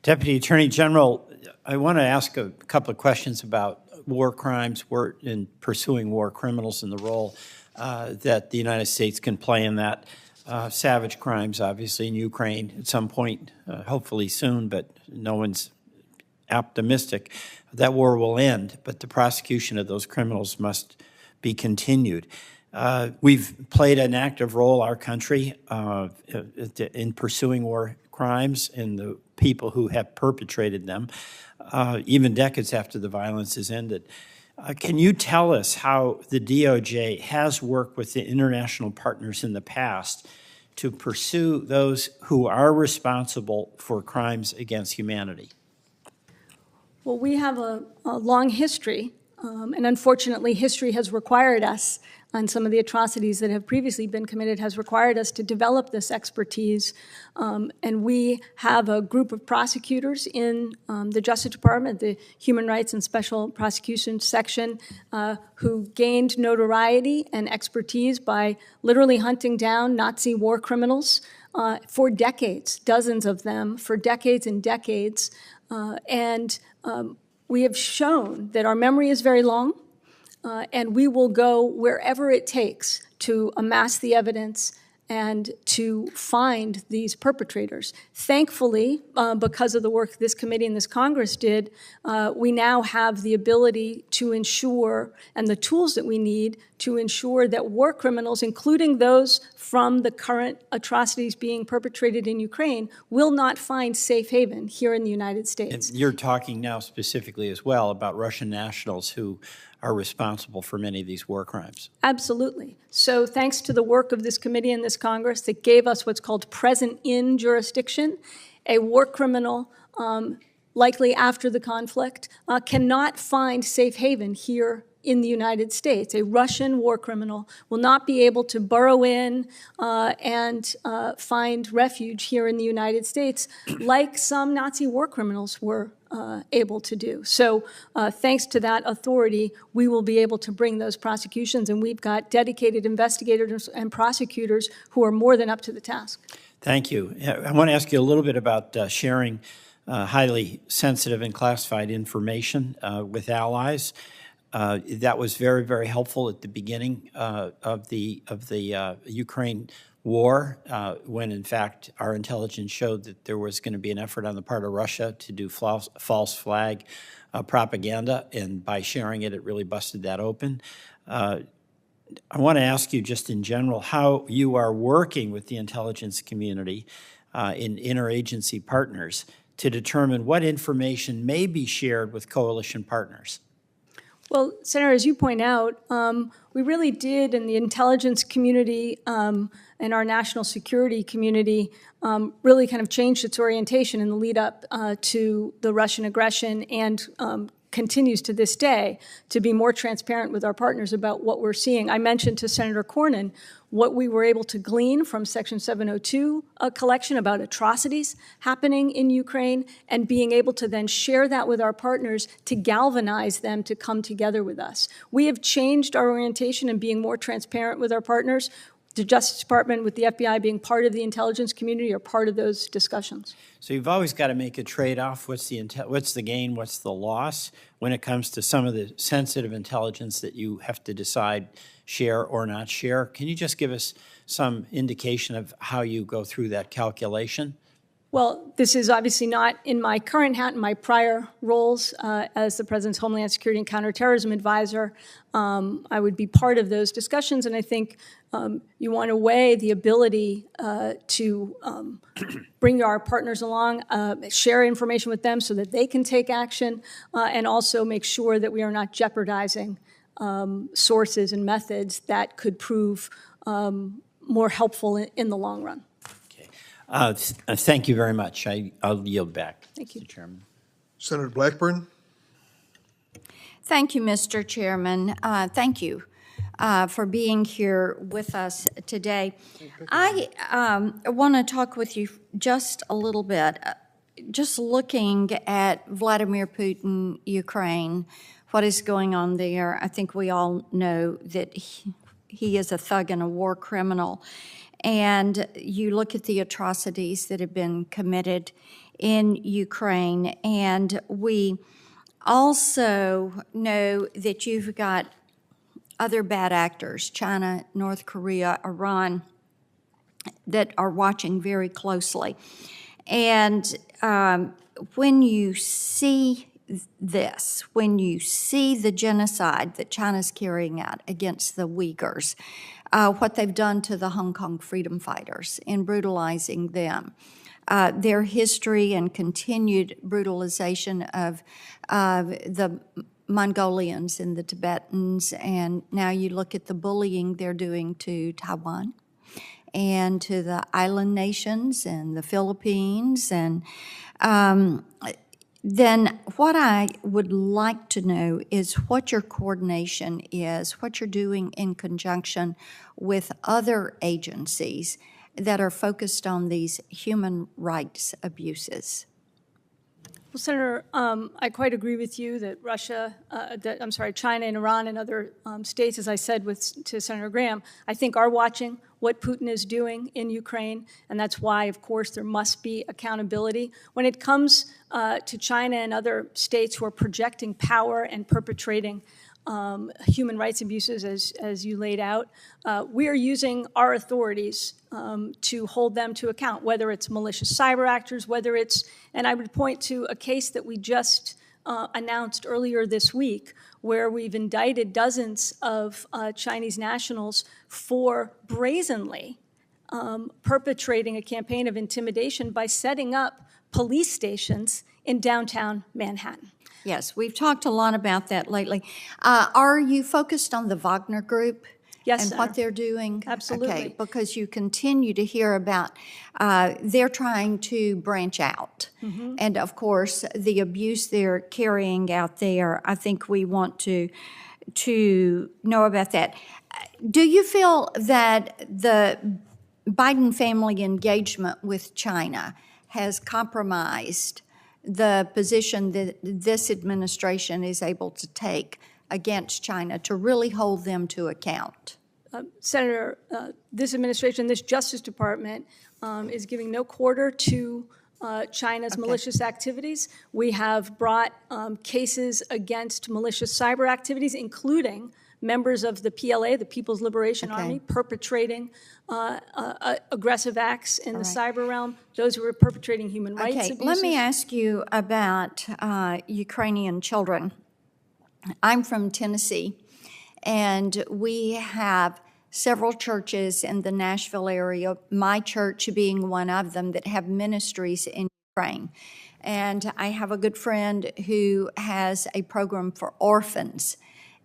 Deputy Attorney General, I want to ask a couple of questions about war crimes in pursuing war criminals and the role that the United States can play in that. Savage crimes, obviously, in Ukraine at some point, hopefully soon, but no one's optimistic that war will end, but the prosecution of those criminals must be continued. We've played an active role, our country, in pursuing war crimes and the people who have perpetrated them, even decades after the violence has ended. Can you tell us how the DOJ has worked with the international partners in the past to pursue those who are responsible for crimes against humanity? Well, we have a long history, and unfortunately, history has required us, on some of the atrocities that have previously been committed, has required us to develop this expertise. And we have a group of prosecutors in the Justice Department, the Human Rights and Special Prosecution Section, who gained notoriety and expertise by literally hunting down Nazi war criminals for decades, dozens of them, for decades and decades. We have shown that our memory is very long, and we will go wherever it takes to amass the evidence and to find these perpetrators. Thankfully, because of the work this committee and this Congress did, we now have the ability to ensure, and the tools that we need to ensure that war criminals, including those from the current atrocities being perpetrated in Ukraine, will not find safe haven here in the United States. And you're talking now specifically as well about Russian nationals who are responsible for many of these war crimes. Absolutely. So thanks to the work of this committee and this Congress that gave us what's called present in jurisdiction, a war criminal, likely after the conflict, cannot find safe haven here in the United States. A Russian war criminal will not be able to burrow in and find refuge here in the United States like some Nazi war criminals were able to do. So thanks to that authority, we will be able to bring those prosecutions, and we've got dedicated investigators and prosecutors who are more than up to the task. Thank you. I want to ask you a little bit about sharing highly sensitive and classified information with allies. That was very, very helpful at the beginning of the Ukraine war, when in fact our intelligence showed that there was going to be an effort on the part of Russia to do false flag propaganda, and by sharing it, it really busted that open. I want to ask you just in general how you are working with the intelligence community in interagency partners to determine what information may be shared with coalition partners. Well, Senator, as you point out, we really did in the intelligence community and our national security community really kind of changed its orientation in the lead up to the Russian aggression, and continues to this day to be more transparent with our partners about what we're seeing. I mentioned to Senator Cornyn what we were able to glean from Section 702 collection about atrocities happening in Ukraine, and being able to then share that with our partners to galvanize them to come together with us. We have changed our orientation and being more transparent with our partners. The Justice Department, with the FBI being part of the intelligence community, are part of those discussions. So you've always got to make a trade-off. What's the gain, what's the loss when it comes to some of the sensitive intelligence that you have to decide share or not share? Can you just give us some indication of how you go through that calculation? Well, this is obviously not in my current hat. In my prior roles as the President's Homeland Security and Counterterrorism Advisor, I would be part of those discussions, and I think you want to weigh the ability to bring our partners along, share information with them so that they can take action, and also make sure that we are not jeopardizing sources and methods that could prove more helpful in the long run. Thank you very much. I'll yield back. Thank you, Mr. Chairman. Senator Blackburn. Thank you, Mr. Chairman. Thank you for being here with us today. I want to talk with you just a little bit, just looking at Vladimir Putin, Ukraine, what is going on there. I think we all know that he is a thug and a war criminal. And you look at the atrocities that have been committed in Ukraine, and we also know that you've got other bad actors, China, North Korea, Iran, that are watching very closely. And when you see this, when you see the genocide that China's carrying out against the Uyghurs, what they've done to the Hong Kong freedom fighters in brutalizing them, their history and continued brutalization of the Mongolians and the Tibetans, and now you look at the bullying they're doing to Taiwan and to the island nations and the Philippines, and then what I would like to know is what your coordination is, what you're doing in conjunction with other agencies that are focused on these human rights abuses. Well, Senator, I quite agree with you that China and Iran and other states, as I said to Senator Graham, I think are watching what Putin is doing in Ukraine, and that's why, of course, there must be accountability. When it comes to China and other states who are projecting power and perpetrating human rights abuses, as you laid out, we are using our authorities to hold them to account, whether it's malicious cyber actors, whether it's, and I would point to a case that we just announced earlier this week, where we've indicted dozens of Chinese nationals for brazenly perpetrating a campaign of intimidation by setting up police stations in downtown Manhattan. Yes, we've talked a lot about that lately. Are you focused on the Wagner Group? Yes, And Senator. what they're doing? Absolutely. Okay, because you continue to hear about, they're trying to branch out. And of course, the abuse they're carrying out there, I think we want to know about that. Do you feel that the Biden family engagement with China has compromised the position that this administration is able to take against China to really hold them to account? Senator, this administration, this Justice Department is giving no quarter to China's malicious activities. We have brought cases against malicious cyber activities, including members of the PLA, the People's Liberation Army, perpetrating aggressive acts in the cyber realm, those who are perpetrating human rights abuses. Let me ask you about Ukrainian children. I'm from Tennessee, and we have several churches in the Nashville area, my church being one of them, that have ministries in Ukraine. And I have a good friend who has a program for orphans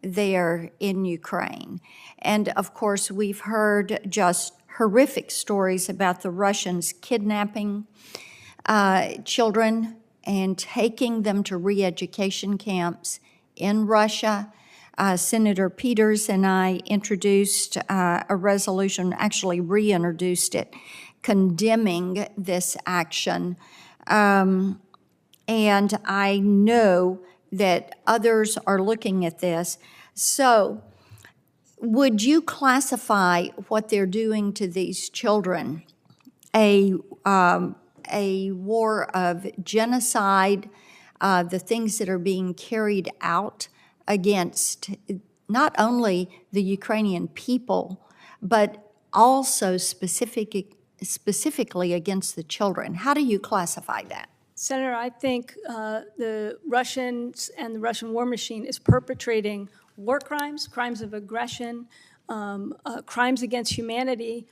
there in Ukraine. And of course, we've heard just horrific stories about the Russians kidnapping children and taking them to re-education camps in Russia. Senator Peters and I introduced a resolution, actually reintroduced it, condemning this action. And I know that others are looking at this. So would you classify what they're doing to these children a war of genocide, the things that are being carried out against not only the Ukrainian people, but also specifically against the children? How do you classify that? Senator, I think the Russians and the Russian war machine is perpetrating war crimes, crimes of aggression, crimes against humanity,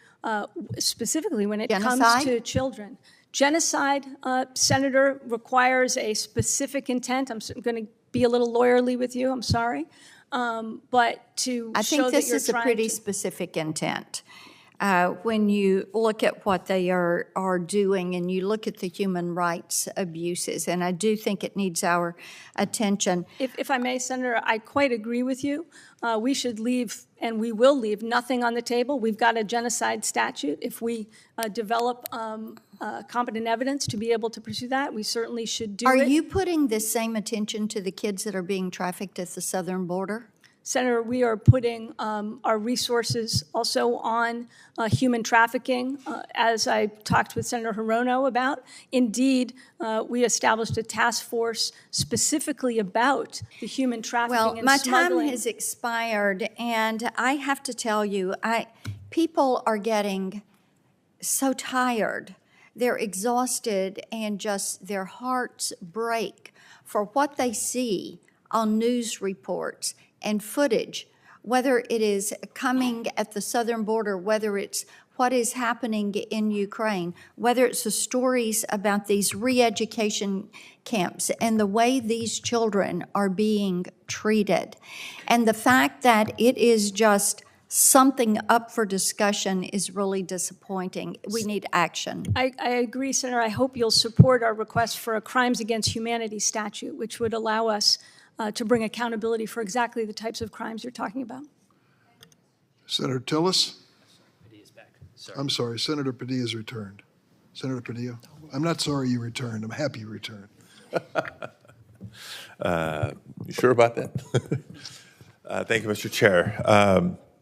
specifically when it comes to children. Genocide, Senator, requires a specific intent. I'm going to be a little lawyerly with you, I'm sorry. But to I think show this that you're is a trying pretty to specific intent. When you look at what they are doing and you look at the human rights abuses, and I do think it needs our attention. If I may, Senator, I quite agree with you. We should leave, and we will leave, nothing on the table. We've got a genocide statute. If we develop competent evidence to be able to pursue that, we certainly should do it. Are you putting the same attention to the kids that are being trafficked at the southern border? Senator, we are putting our resources also on human trafficking, as I talked with Senator Hirono about. Indeed, we established a task force specifically about the human trafficking and smuggling. Well, my time has expired, and I have to tell you, people are getting so tired. They're exhausted, and just their hearts break for what they see on news reports and footage, whether it is coming at the southern border, whether it's what is happening in Ukraine, whether it's the stories about these re-education camps and the way these children are being treated. And the fact that it is just something up for discussion is really disappointing. We need action. I agree, Senator. I hope you'll support our request for a Crimes Against Humanity statute, which would allow us to bring accountability for exactly the types of crimes you're talking about. Senator Tillis? I'm sorry, Senator Padilla's returned. Senator Padilla? I'm not sorry you returned. I'm happy you returned. You sure about that? Thank you, Mr. Chair.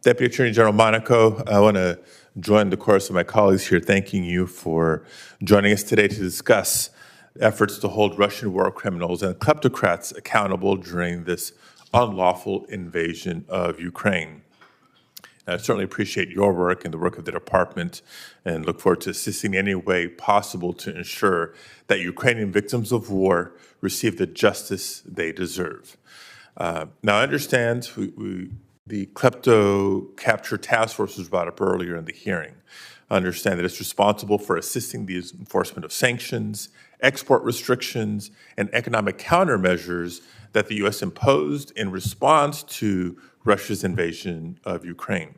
Deputy Attorney General Monaco, I want to join the chorus of my colleagues here thanking you for joining us today to discuss efforts to hold Russian war criminals and kleptocrats accountable during this unlawful invasion of Ukraine. I certainly appreciate your work and the work of the department and look forward to assisting in any way possible to ensure that Ukrainian victims of war receive the justice they deserve. Now, I understand the Klepto Capture Task Force was brought up earlier in the hearing. I understand that it's responsible for assisting the enforcement of sanctions export restrictions, and economic countermeasures that the U.S. imposed in response to Russia's invasion of Ukraine.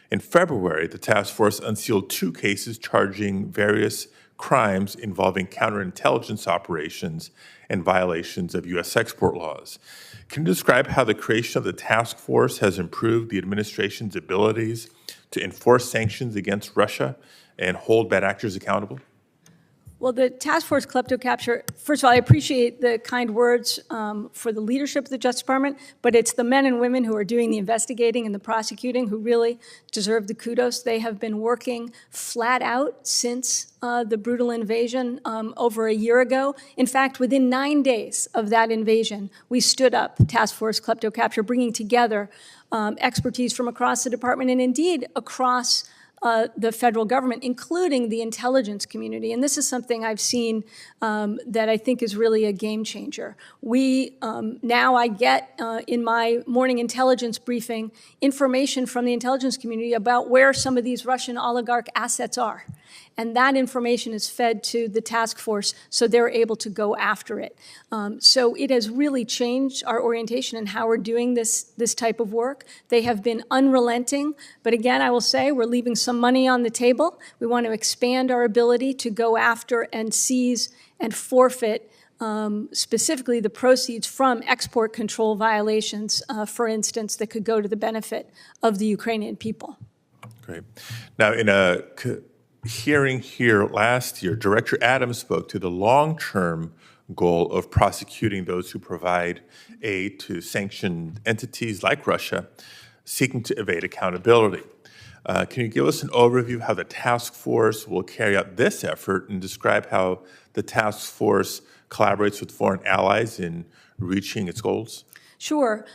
In February, the task force unsealed 2 cases charging various crimes involving counterintelligence operations and violations of U.S. export laws. Can you describe how the creation of the task force has improved the administration's abilities to enforce sanctions against Russia and hold bad actors accountable? Well, the task force Kleptocrats, first of all, I appreciate the kind words for the leadership of the Justice Department, but it's the men and women who are doing the investigating and the prosecuting who really deserve the kudos. They have been working flat out since the brutal invasion over a year ago. In fact, within 9 days of that invasion, we stood up task force Kleptocrats, bringing together expertise from across the department and indeed across the federal government, including the intelligence community. And this is something I've seen that I think is really a game changer. Now I get in my morning intelligence briefing information from the intelligence community about where some of these Russian oligarch assets are. And that information is fed to the task force so they're able to go after it. So it has really changed our orientation and how we're doing this type of work. They have been unrelenting, but again, I will say we're leaving some money on the table. We want to expand our ability to go after and seize and forfeit specifically the proceeds from export control violations, for instance, that could go to the benefit of the Ukrainian people. Great. Now, in a hearing here last year, Director Adams spoke to the long-term goal of prosecuting those who provide aid to sanctioned entities like Russia seeking to evade accountability. Can you give us an overview of how the task force will carry out this effort and describe how the task force collaborates with foreign allies in reaching its goals? Sure.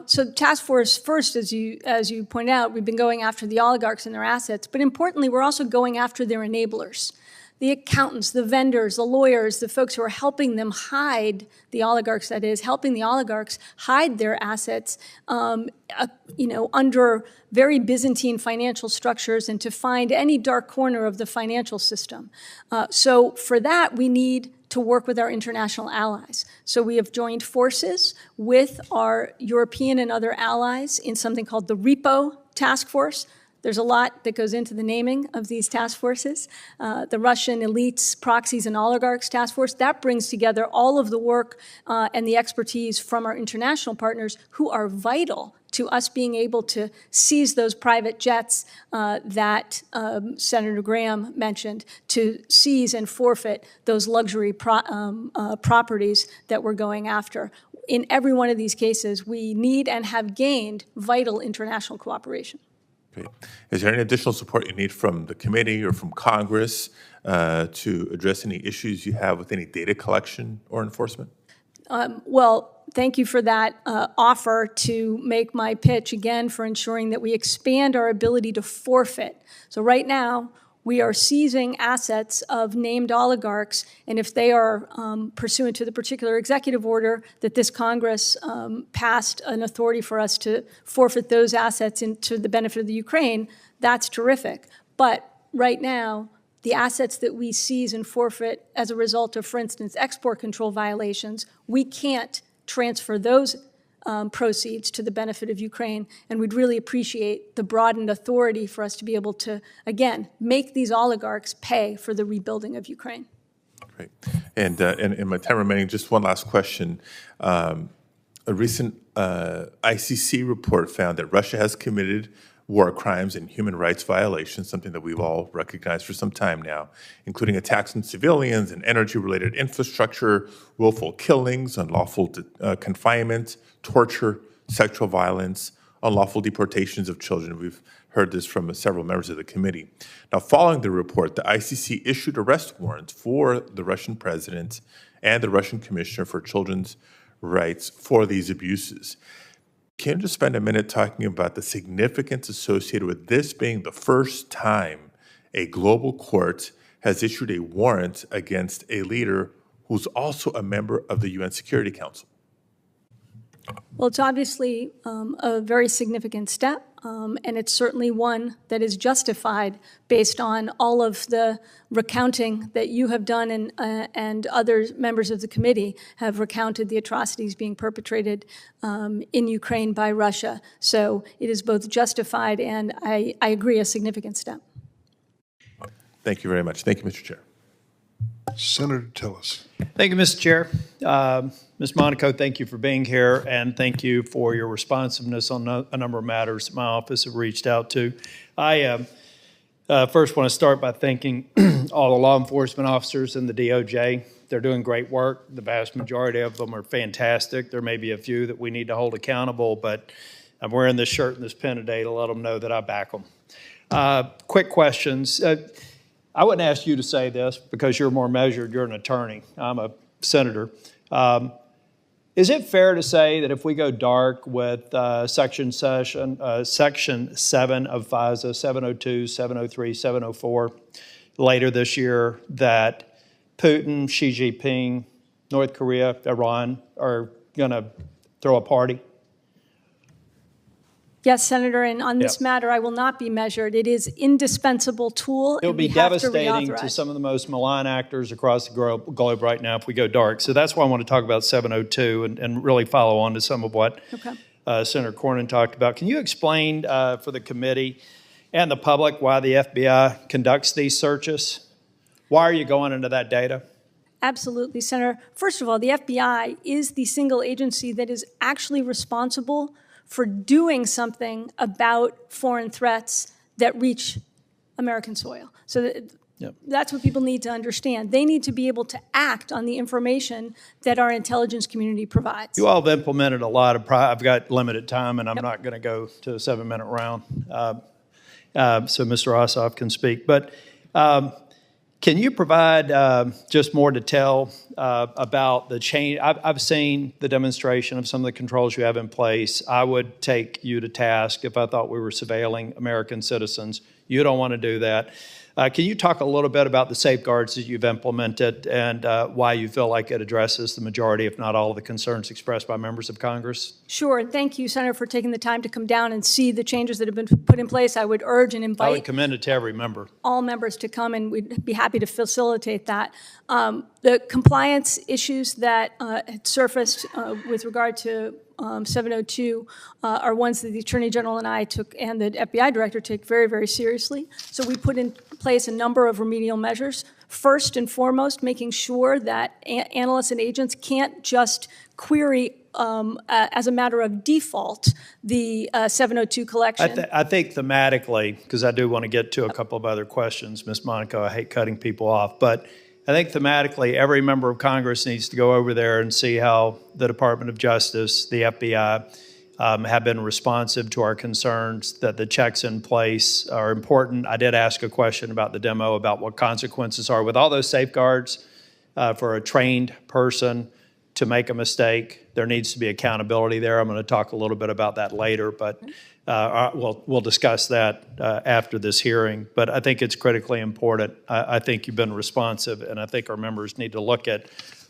So task force, first, as you point out, we've been going after the oligarchs and their assets, but importantly, we're also going after their enablers, the accountants, the vendors, the lawyers, the folks who are helping them hide, the oligarchs, that is, helping the oligarchs hide their assets, under very Byzantine financial structures and to find any dark corner of the financial system. So for that, we need to work with our international allies. So we have joined forces with our European and other allies in something called the REPO task force. There's a lot that goes into the naming of these task forces. The Russian elites, proxies, and oligarchs task force, that brings together all of the work and the expertise from our international partners who are vital to us being able to seize those private jets that Senator Graham mentioned, to seize and forfeit those luxury properties that we're going after. In every one of these cases, we need and have gained vital international cooperation. Okay. Is there any additional support you need from the committee or from Congress to address any issues you have with any data collection or enforcement? Well, thank you for that offer to make my pitch again for ensuring that we expand our ability to forfeit. So right now, we are seizing assets of named oligarchs, and if they are pursuant to the particular executive order that this Congress passed an authority for us to forfeit those assets to the benefit of the Ukraine, that's terrific. But right now, the assets that we seize and forfeit as a result of, for instance, export control violations, we can't transfer those proceeds to the benefit of Ukraine, and we'd really appreciate the broadened authority for us to be able to, again, make these oligarchs pay for the rebuilding of Ukraine. Great. And in my time remaining, just one last question. A recent ICC report found that Russia has committed war crimes and human rights violations, something that we've all recognized for some time now, including attacks on civilians and energy-related infrastructure, willful killings, unlawful confinement, torture, sexual violence, unlawful deportations of children. We've heard this from several members of the committee. Now, following the report, the ICC issued arrest warrants for the Russian president and the Russian Commissioner for Children's Rights for these abuses. Can you just spend a minute talking about the significance associated with this being the first time a global court has issued a warrant against a leader who's also a member of the UN Security Council? Well, it's obviously a very significant step. and it's certainly one that is justified based on all of the recounting that you have done and other members of the committee have recounted the atrocities being perpetrated in Ukraine by Russia. So it is both justified and, I agree, a significant step. Thank you very much. Thank you, Mr. Chair. Senator Tillis. Thank you, Mr. Chair. Ms. Monaco, thank you for being here, and thank you for your responsiveness on a number of matters that my office have reached out to. I first want to start by thanking all the law enforcement officers in the DOJ. They're doing great work. The vast majority of them are fantastic. There may be a few that we need to hold accountable, but I'm wearing this shirt and this pin today to let them know that I back them. Quick questions. I wouldn't ask you to say this because you're more measured. You're an attorney. I'm a senator. Is it fair to say that if we go dark with Section 7 of FISA, 702, 703, 704 later this year, that Putin, Xi Jinping, North Korea, Iran are going to throw a party? Yes, Senator, and on this matter, I will not be measured. It is indispensable tool. It would be devastating to some of the most malign actors across the globe right now if we go dark. So that's why I want to talk about 702 and really follow on to some of what Senator Cornyn talked about. Can you explain for the committee and the public why the FBI conducts these searches? Why are you going into that data? Absolutely, Senator. First of all, the FBI is the single agency that is actually responsible for doing something about foreign threats that reach American soil. So that's what people need to understand. They need to be able to act on the information that our intelligence community provides. You all have implemented a lot of, I've got limited time and I'm not going to go to a 7-minute round. So Mr. Ossoff can speak. But can you provide just more detail about the change? I've seen the demonstration of some of the controls you have in place. I would take you to task if I thought we were surveilling American citizens. You don't want to do that. Can you talk a little bit about the safeguards that you've implemented and why you feel like it addresses the majority, if not all, of the concerns expressed by members of Congress? Sure. Thank you, Senator, for taking the time to come down and see the changes that have been put in place. I would urge and invite I would commend it to every member. All members to come, and we'd be happy to facilitate that. The compliance issues that had surfaced with regard to 702 are ones that the Attorney General and I took, and the FBI Director take very, very seriously. So we put in place a number of remedial measures. First and foremost, making sure that analysts and agents can't just query as a matter of default the 702 collection. I think thematically, because I do want to get to a couple of other questions, Ms. Monaco, I hate cutting people off, but I think thematically every member of Congress needs to go over there and see how the Department of Justice, the FBI, have been responsive to our concerns, that the checks in place are important. I did ask a question about the demo about what consequences are. With all those safeguards for a trained person to make a mistake, there needs to be accountability there. I'm going to talk a little bit about that later, but we'll discuss that after this hearing. But I think it's critically important. I think you've been responsive, and I think our members need to look at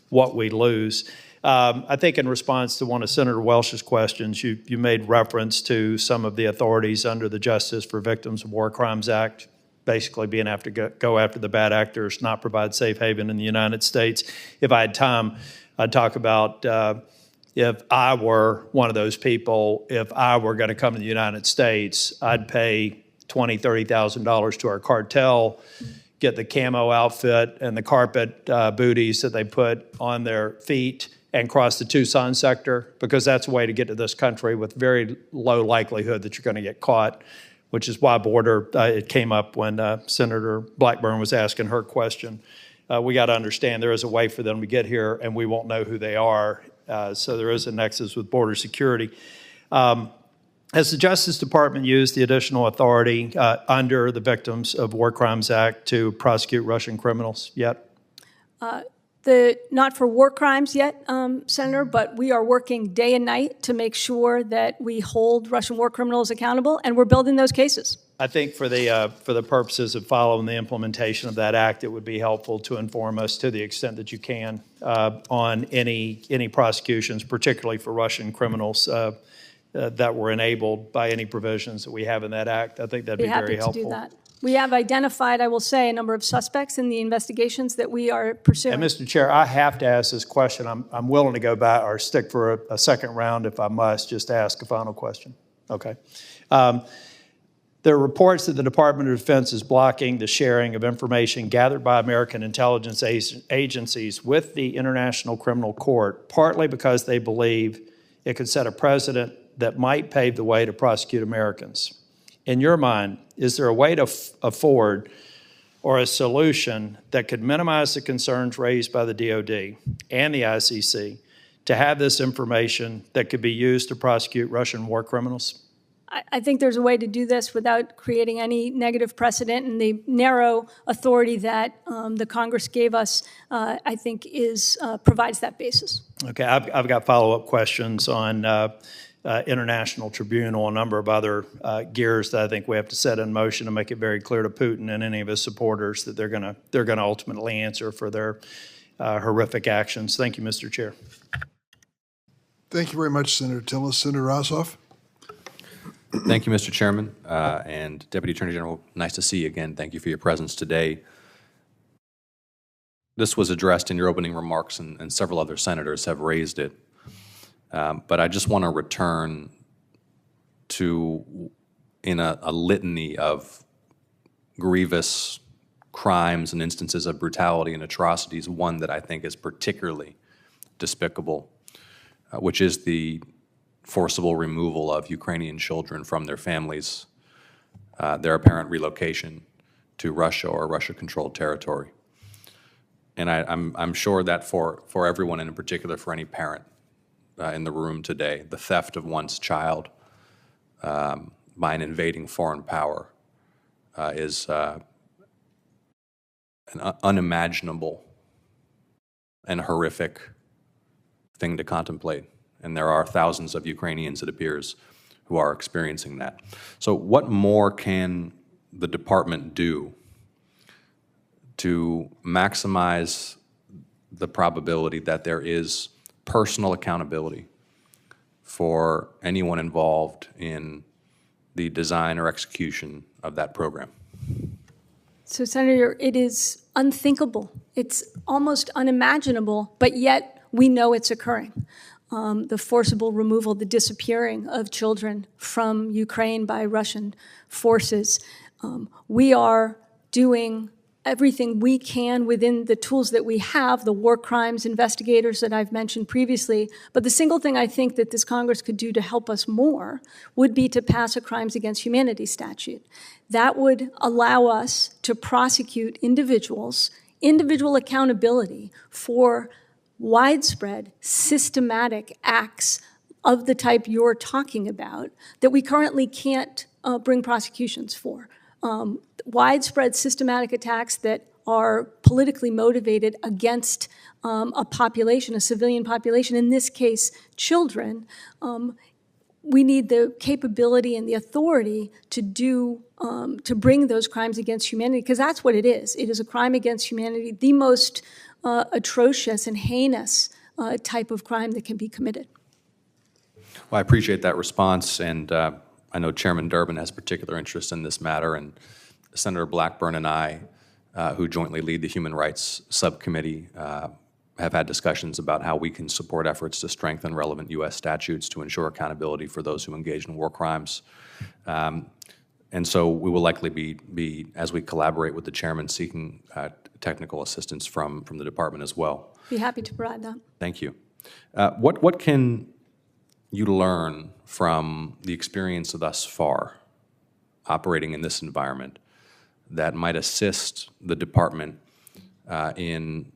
what we lose. I think in response to one of Senator Welsh's questions, you made reference to some of the authorities under the Justice for Victims of War Crimes Act, basically being able to go after the bad actors, not provide safe haven in the United States. If I had time, I'd talk about if I were one of those people, if I were going to come to the United States, I'd pay $20,000, $30,000 to our cartel, get the camo outfit and the carpet booties that they put on their feet, and cross the Tucson sector, because that's a way to get to this country with very low likelihood that you're going to get caught, which is why border, it came up when Senator Blackburn was asking her question. We got to understand there is a way for them to get here, and we won't know who they are. So there is a nexus with border security. Has the Justice Department used the additional authority under the Victims of War Crimes Act to prosecute Russian criminals yet? Not for war crimes yet, Senator, but we are working day and night to make sure that we hold Russian war criminals accountable, and we're building those cases. I think for the purposes of following the implementation of that act, it would be helpful to inform us to the extent that you can on any prosecutions, particularly for Russian criminals. that were enabled by any provisions that we have in that act. I think that'd be very helpful. Be happy to do that. We have identified, I will say, a number of suspects in the investigations that we are pursuing. And Mr. Chair, I have to ask this question. I'm willing to go back or stick for a second round if I must, just to ask a final question. Okay. There are reports that the Department of Defense is blocking the sharing of information gathered by American intelligence agencies with the International Criminal Court, partly because they believe it could set a precedent that might pave the way to prosecute Americans. In your mind, is there a way to afford or a solution that could minimize the concerns raised by the DOD and the ICC to have this information that could be used to prosecute Russian war criminals? I think there's a way to do this without creating any negative precedent, and the narrow authority that the Congress gave us, I think, provides that basis. Okay, I've got follow-up questions on international tribunal, a number of other gears that I think we have to set in motion to make it very clear to Putin and any of his supporters that they're going to ultimately answer for their horrific actions. Thank you, Mr. Chair. Thank you very much, Senator Tillis. Senator Ossoff? Thank you, Mr. Chairman. And Deputy Attorney General, nice to see you again. Thank you for your presence today. This was addressed in your opening remarks, and several other senators have raised it. But I just want to return to, in a litany of grievous crimes and instances of brutality and atrocities, one that I think is particularly despicable, which is the forcible removal of Ukrainian children from their families, their apparent relocation to Russia or Russia-controlled territory. And I'm sure that for everyone, and in particular for any parent in the room today, the theft of one's child by an invading foreign power is an unimaginable and horrific thing to contemplate. And there are thousands of Ukrainians, it appears, who are experiencing that. So what more can the department do to maximize the probability that there is personal accountability for anyone involved in the design or execution of that program? So, Senator, it is unthinkable. It's almost unimaginable, but yet we know it's occurring. The forcible removal, the disappearing of children from Ukraine by Russian forces. We are doing everything we can within the tools that we have, the war crimes investigators that I've mentioned previously. But the single thing I think that this Congress could do to help us more would be to pass a Crimes Against Humanity statute. That would allow us to prosecute individual accountability for widespread, systematic acts of the type you're talking about that we currently can't bring prosecutions for. Widespread, systematic attacks that are politically motivated against a population, a civilian population, in this case, children. We need the capability and the authority to bring those crimes against humanity, because that's what it is. It is a crime against humanity, the most atrocious and heinous type of crime that can be committed. Well, I appreciate that response, and I know Chairman Durbin has particular interest in this matter, and Senator Blackburn and I, who jointly lead the Human Rights Subcommittee, have had discussions about how we can support efforts to strengthen relevant U.S. statutes to ensure accountability for those who engage in war crimes. And so we will likely be, as we collaborate with the chairman, seeking technical assistance from the department as well. Be happy to provide that. Thank you. What can you learn from the experience thus far operating in this environment that might assist the department in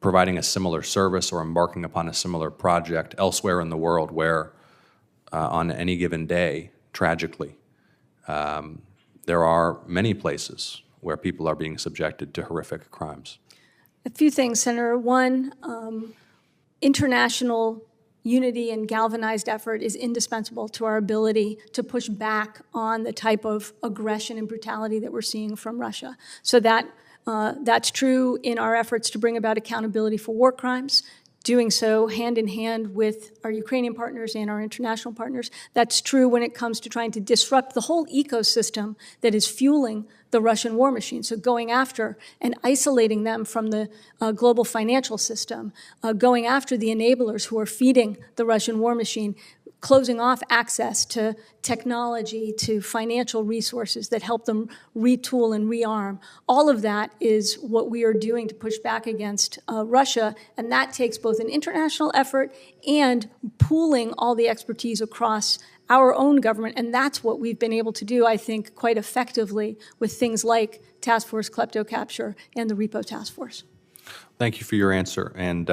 providing a similar service or embarking upon a similar project elsewhere in the world where on any given day, tragically, there are many places where people are being subjected to horrific crimes? A few things, Senator. One, international unity and galvanized effort is indispensable to our ability to push back on the type of aggression and brutality that we're seeing from Russia. So that's true in our efforts to bring about accountability for war crimes, doing so hand in hand with our Ukrainian partners and our international partners. That's true when it comes to trying to disrupt the whole ecosystem that is fueling the Russian war machine. So going after and isolating them from the global financial system, going after the enablers who are feeding the Russian war machine, closing off access to technology, to financial resources that help them retool and rearm. All of that is what we are doing to push back against Russia, and that takes both an international effort and pooling all the expertise across our own government, and that's what we've been able to do, I think, quite effectively with things like Task Force Kleptocrats and the Repo Task Force. Thank you for your answer. And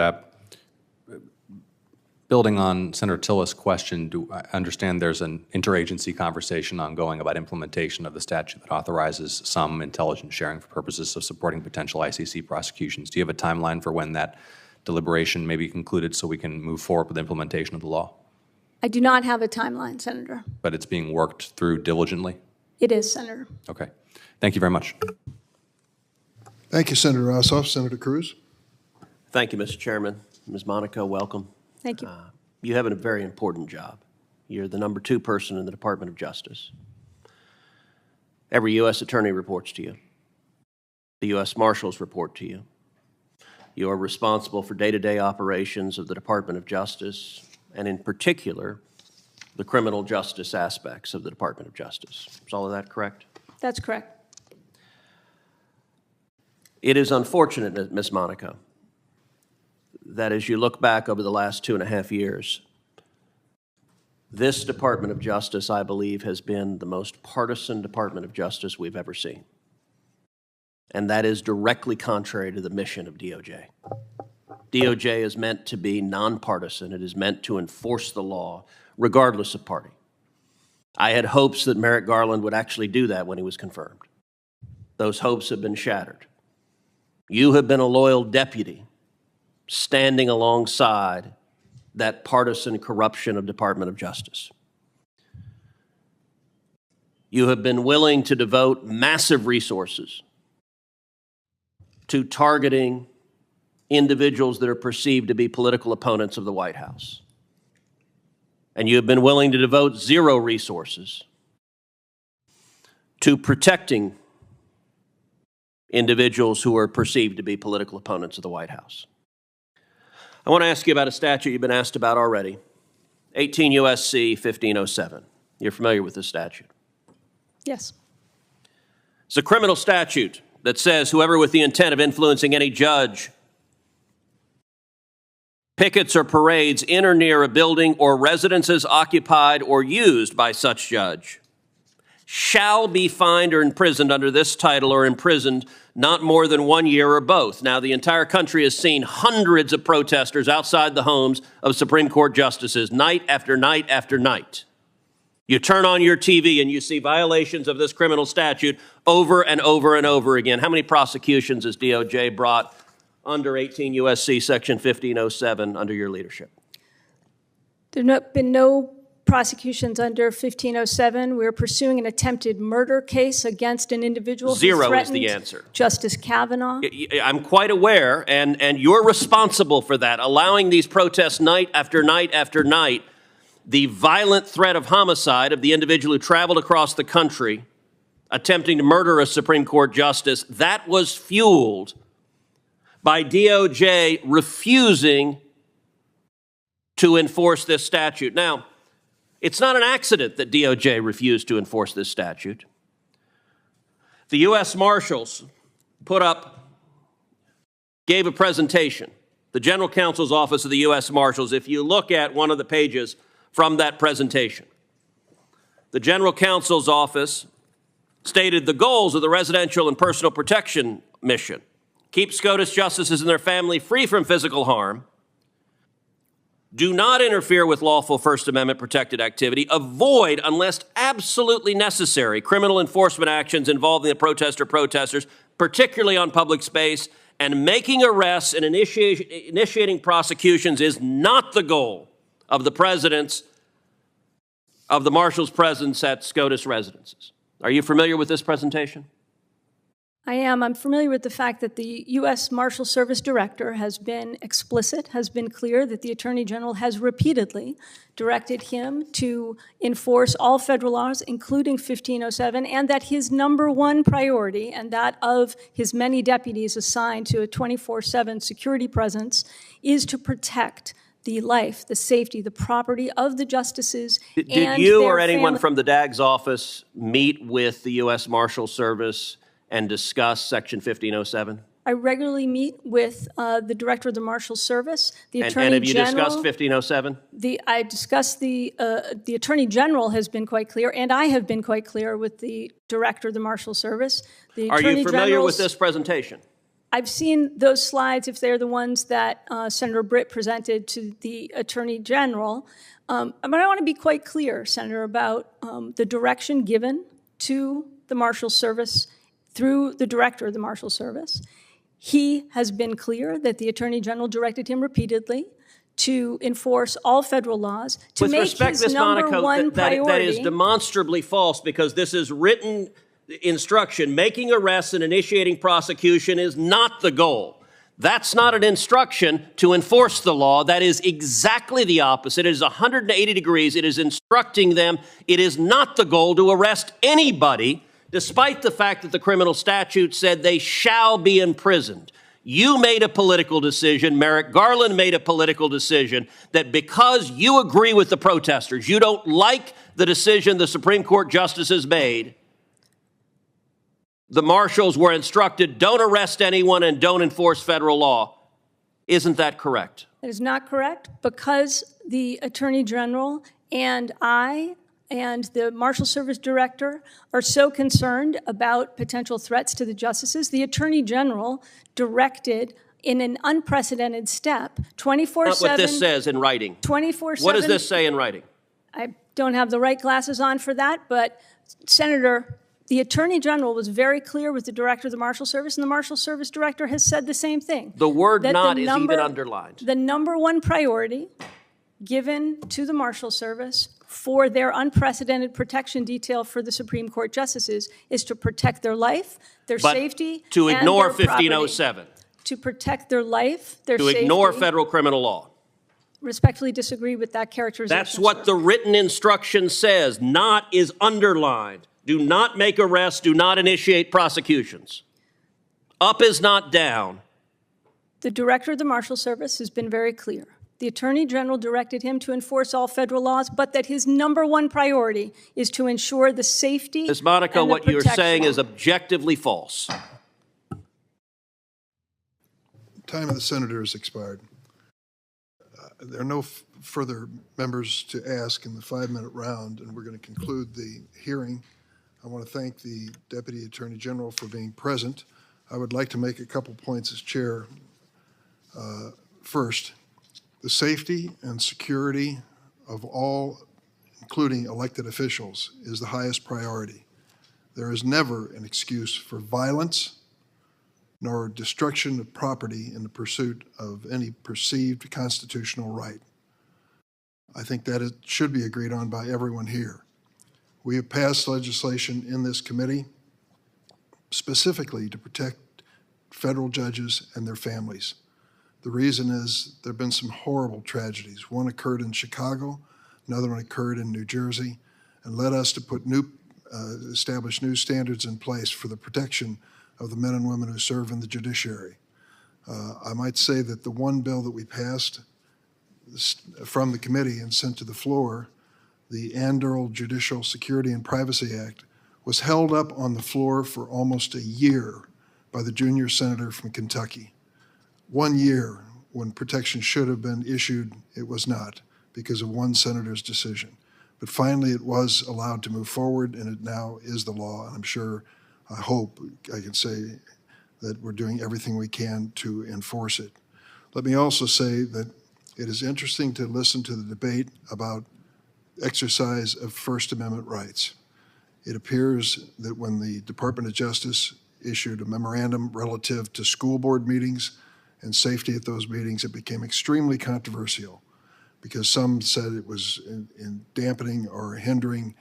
building on Senator Tillis' question, do I understand there's an interagency conversation ongoing about implementation of the statute that authorizes some intelligence sharing for purposes of supporting potential ICC prosecutions. Do you have a timeline for when that deliberation may be concluded so we can move forward with implementation of the law? I do not have a timeline, Senator. But it's being worked through diligently? It is, Senator. Okay. Thank you very much. Thank you, Senator Ossoff. Senator Cruz. Thank you, Mr. Chairman. Ms. Monaco, welcome. Thank you. You have a very important job. You're the number 2 person in the Department of Justice. Every U.S. attorney reports to you. The U.S. Marshals report to you. You are responsible for day-to-day operations of the Department of Justice, and in particular, the criminal justice aspects of the Department of Justice. Is all of that correct? That's correct. It is unfortunate, Ms. Monaco, that as you look back over the last 2.5 years, this Department of Justice, I believe, has been the most partisan Department of Justice we've ever seen. And that is directly contrary to the mission of DOJ. DOJ is meant to be nonpartisan. It is meant to enforce the law, regardless of party. I had hopes that Merrick Garland would actually do that when he was confirmed. Those hopes have been shattered. You have been a loyal deputy standing alongside that partisan corruption of Department of Justice. You have been willing to devote massive resources to targeting individuals that are perceived to be political opponents of the White House. And you have been willing to devote zero resources to protecting individuals who are perceived to be political opponents of the White House. I want to ask you about a statute you've been asked about already, 18 U.S.C. 1507. You're familiar with this statute? Yes. It's a criminal statute that says whoever with the intent of influencing any judge pickets or parades in or near a building or residences occupied or used by such judge shall be fined or imprisoned under this title or imprisoned not more than 1 year or both. Now, the entire country has seen hundreds of protesters outside the homes of Supreme Court justices night after night after night. You turn on your TV and you see violations of this criminal statute over and over and over again. How many prosecutions has DOJ brought under 18 U.S.C. Section 1507 under your leadership? There have been no prosecutions under 1507. We're pursuing an attempted murder case against an individual who Zero is threatened the answer. Justice Kavanaugh. I'm quite aware, and you're responsible for that, allowing these protests night after night after night. The violent threat of homicide of the individual who traveled across the country attempting to murder a Supreme Court justice, that was fueled by DOJ refusing to enforce this statute. Now, it's not an accident that DOJ refused to enforce this statute. The U.S. Marshals gave a presentation. The General Counsel's Office of the U.S. Marshals, if you look at one of the pages from that presentation, the General Counsel's Office stated the goals of the Residential and Personal Protection Mission: keep SCOTUS justices and their family free from physical harm, do not interfere with lawful First Amendment protected activity, avoid, unless absolutely necessary, criminal enforcement actions involving the protesters, particularly on public space, and making arrests and initiating prosecutions is not the goal of the Marshals' presence at SCOTUS residences. Are you familiar with this presentation? I am. I'm familiar with the fact that the U.S. Marshal Service Director has been explicit, has been clear that the Attorney General has repeatedly directed him to enforce all federal laws, including 1507, and that his number one priority, and that of his many deputies assigned to a 24/7 security presence, is to protect the life, the safety, the property of the justices and Did you their or anyone family. from the DAG's office meet with the U.S. Marshal Service and discuss Section 1507? I regularly meet with the Director of the Marshal Service, the Attorney And have you General. discussed 1507? I discussed the Attorney General has been quite clear, and I have been quite clear with the Director of the Marshal Service. The Are Attorney you familiar General's- with this presentation? I've seen those slides, if they're the ones that Senator Britt presented to the Attorney General. But I want to be quite clear, Senator, about the direction given to the Marshal Service through the Director of the Marshal Service. He has been clear that the Attorney General directed him repeatedly to enforce all federal laws, to With make respect, his Ms. number Monaco, one that priority. is demonstrably false, because this is written instruction. Making arrests and initiating prosecution is not the goal. That's not an instruction to enforce the law. That is exactly the opposite. It is 180 degrees. It is instructing them. It is not the goal to arrest anybody, despite the fact that the criminal statute said they shall be imprisoned. You made a political decision, Merrick Garland made a political decision, that because you agree with the protesters, you don't like the decision the Supreme Court justices made, the marshals were instructed, don't arrest anyone and don't enforce federal law. Isn't that correct? That is not correct, because the Attorney General and I and the Marshal Service Director are so concerned about potential threats to the justices. The Attorney General directed in an unprecedented step, 24/7. Not what this says in writing. 24/7. What does this say in writing? I don't have the right glasses on for that, but Senator, the Attorney General was very clear with the Director of the Marshal Service, and the Marshal Service Director has said the same thing. The word that not is even underlined. The number one priority given to the Marshal Service for their unprecedented protection detail for the Supreme Court justices is to protect their life, their But safety, to and ignore their property. 1507. To protect their life, their To safety. ignore federal criminal law. Respectfully disagree with that characterization. That's what sir. the written instruction says. Not is underlined. Do not make arrests. Do not initiate prosecutions. Up is not down. The Director of the Marshal Service has been very clear. The Attorney General directed him to enforce all federal laws, but that his number one priority is to ensure the safety Ms. Monaco, and the what you're protection. saying is objectively false. Time of the senator has expired. There are no further members to ask in the 5-minute round, and we're going to conclude the hearing. I want to thank the Deputy Attorney General for being present. I would like to make a couple points as chair. First, the safety and security of all, including elected officials, is the highest priority. There is never an excuse for violence nor destruction of property in the pursuit of any perceived constitutional right. I think that it should be agreed on by everyone here. We have passed legislation in this committee specifically to protect federal judges and their families. The reason is there have been some horrible tragedies. One occurred in Chicago, another one occurred in New Jersey, and led us to put establish new standards in place for the protection of the men and women who serve in the judiciary. I might say that the one bill that we passed from the committee and sent to the floor, the Andorral Judicial Security and Privacy Act, was held up on the floor for almost a year by the junior senator from Kentucky. 1 year, when protection should have been issued, it was not, because of one senator's decision. But finally, it was allowed to move forward, and it now is the law. And I'm sure, I hope I can say that we're doing everything we can to enforce it. Let me also say that it is interesting to listen to the debate about exercise of First Amendment rights. It appears that when the Department of Justice issued a memorandum relative to school board meetings and safety at those meetings, it became extremely controversial because some said it was in dampening or hindering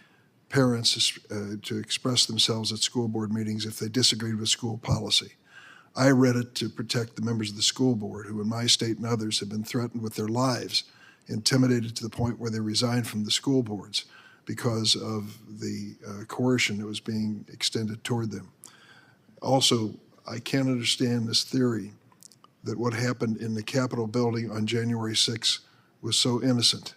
parents to express themselves at school board meetings if they disagreed with school policy. I read it to protect the members of the school board who in my state and others have been threatened with their lives, intimidated to the point where they resigned from the school boards because of the coercion that was being extended toward them. Also, I can't understand this theory that what happened in the Capitol building on January 6th was so innocent.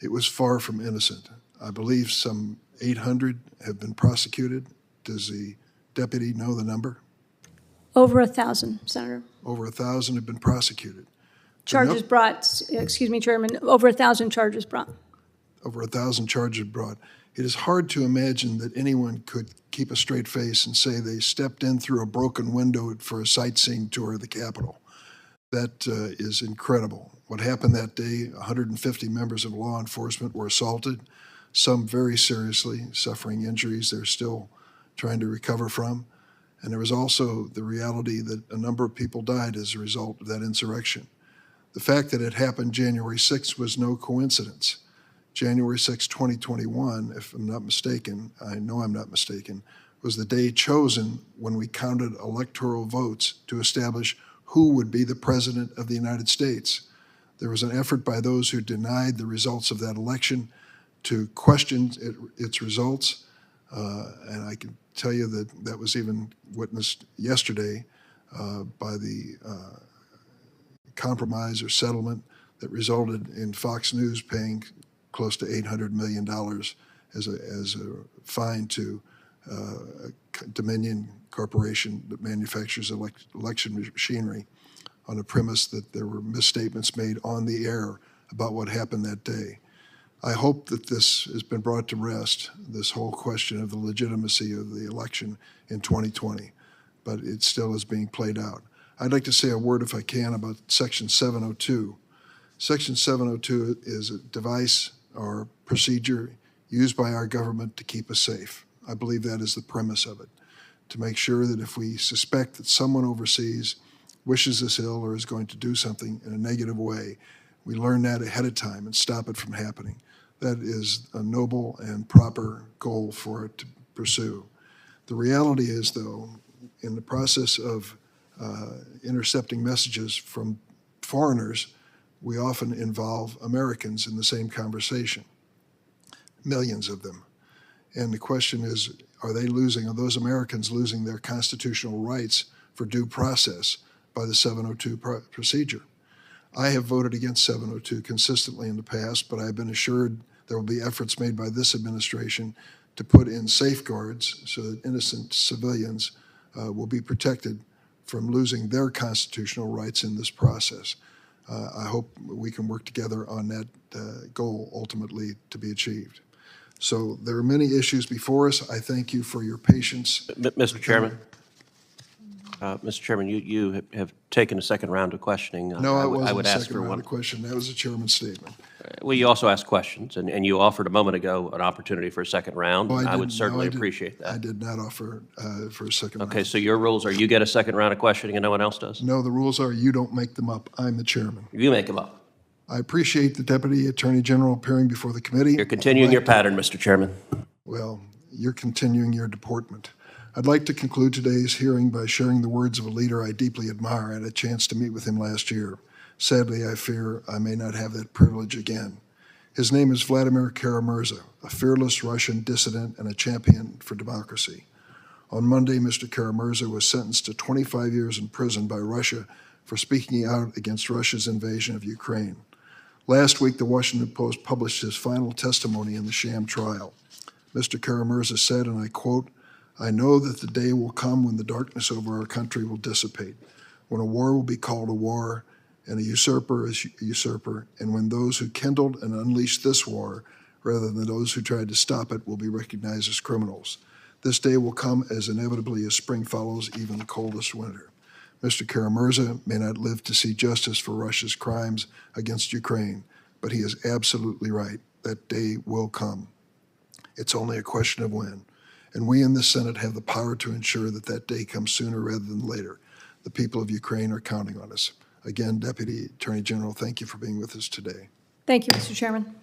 It was far from innocent. I believe some 800 have been prosecuted. Does the deputy know the number? Over 1,000, Senator. Over 1,000 have been prosecuted. Charges brought, excuse me, Chairman, over 1,000 charges brought. Over 1,000 charges brought. It is hard to imagine that anyone could keep a straight face and say they stepped in through a broken window for a sightseeing tour of the Capitol. That is incredible. What happened that day, 150 members of law enforcement were assaulted, some very seriously, suffering injuries they're still trying to recover from. And there was also the reality that a number of people died as a result of that insurrection. The fact that it happened January 6th was no coincidence. January 6, 2021, if I'm not mistaken, I know I'm not mistaken, was the day chosen when we counted electoral votes to establish who would be the President of the United States. There was an effort by those who denied the results of that election to question its results, and I can tell you that that was even witnessed yesterday by the compromise or settlement that resulted in Fox News paying close to $800 million as a fine to Dominion Corporation that manufactures election machinery on the premise that there were misstatements made on the air about what happened that day. I hope that this has been brought to rest, this whole question of the legitimacy of the election in 2020, but it still is being played out. I'd like to say a word, if I can, about Section 702. Section 702 is a device or procedure used by our government to keep us safe. I believe that is the premise of it, to make sure that if we suspect that someone overseas wishes us ill or is going to do something in a negative way, we learn that ahead of time and stop it from happening. That is a noble and proper goal for it to pursue. The reality is, though, in the process of intercepting messages from foreigners, we often involve Americans in the same conversation, millions of them. And the question is, are those Americans losing their constitutional rights for due process by the 702 procedure? I have voted against 702 consistently in the past, but I've been assured there will be efforts made by this administration to put in safeguards so that innocent civilians will be protected from losing their constitutional rights in this process. I hope we can work together on that goal ultimately to be achieved. So there are many issues before us. I thank you for your patience. Mr. Chairman. Mr. Chairman, you have taken a second round of questioning. No, I it wasn't would a ask second for round one. of question. That was a chairman's statement. Well, you also asked questions, and you offered a moment ago an opportunity for a second round. No, I would certainly appreciate that. I did not offer for a second round. Okay, so your rules are you get a second round of questioning and no one else does? No, the rules are you don't make them up. I'm the chairman. You make them up. I appreciate the Deputy Attorney General appearing before the committee. You're continuing your pattern, Mr. Chairman. Well, you're continuing your deportment. I'd like to conclude today's hearing by sharing the words of a leader I deeply admire. I had a chance to meet with him last year. Sadly, I fear I may not have that privilege again. His name is Vladimir Kara-Murza, a fearless Russian dissident and a champion for democracy. On Monday, Mr. Kara-Murza was sentenced to 25 years in prison by Russia for speaking out against Russia's invasion of Ukraine. Last week, the Washington Post published his final testimony in the sham trial. Mr. Kara-Murza said, and I quote, "I know that the day will come when the darkness over our country will dissipate, when a war will be called a war, and a usurper is a usurper, and when those who kindled and unleashed this war, rather than those who tried to stop it, will be recognized as criminals. This day will come as inevitably as spring follows even the coldest winter." Mr. Kara-Murza may not live to see justice for Russia's crimes against Ukraine, but he is absolutely right. That day will come. It's only a question of when. And we in the Senate have the power to ensure that that day comes sooner rather than later. The people of Ukraine are counting on us. Again, Deputy Attorney General, thank you for being with us today. Thank you, Mr. Chairman.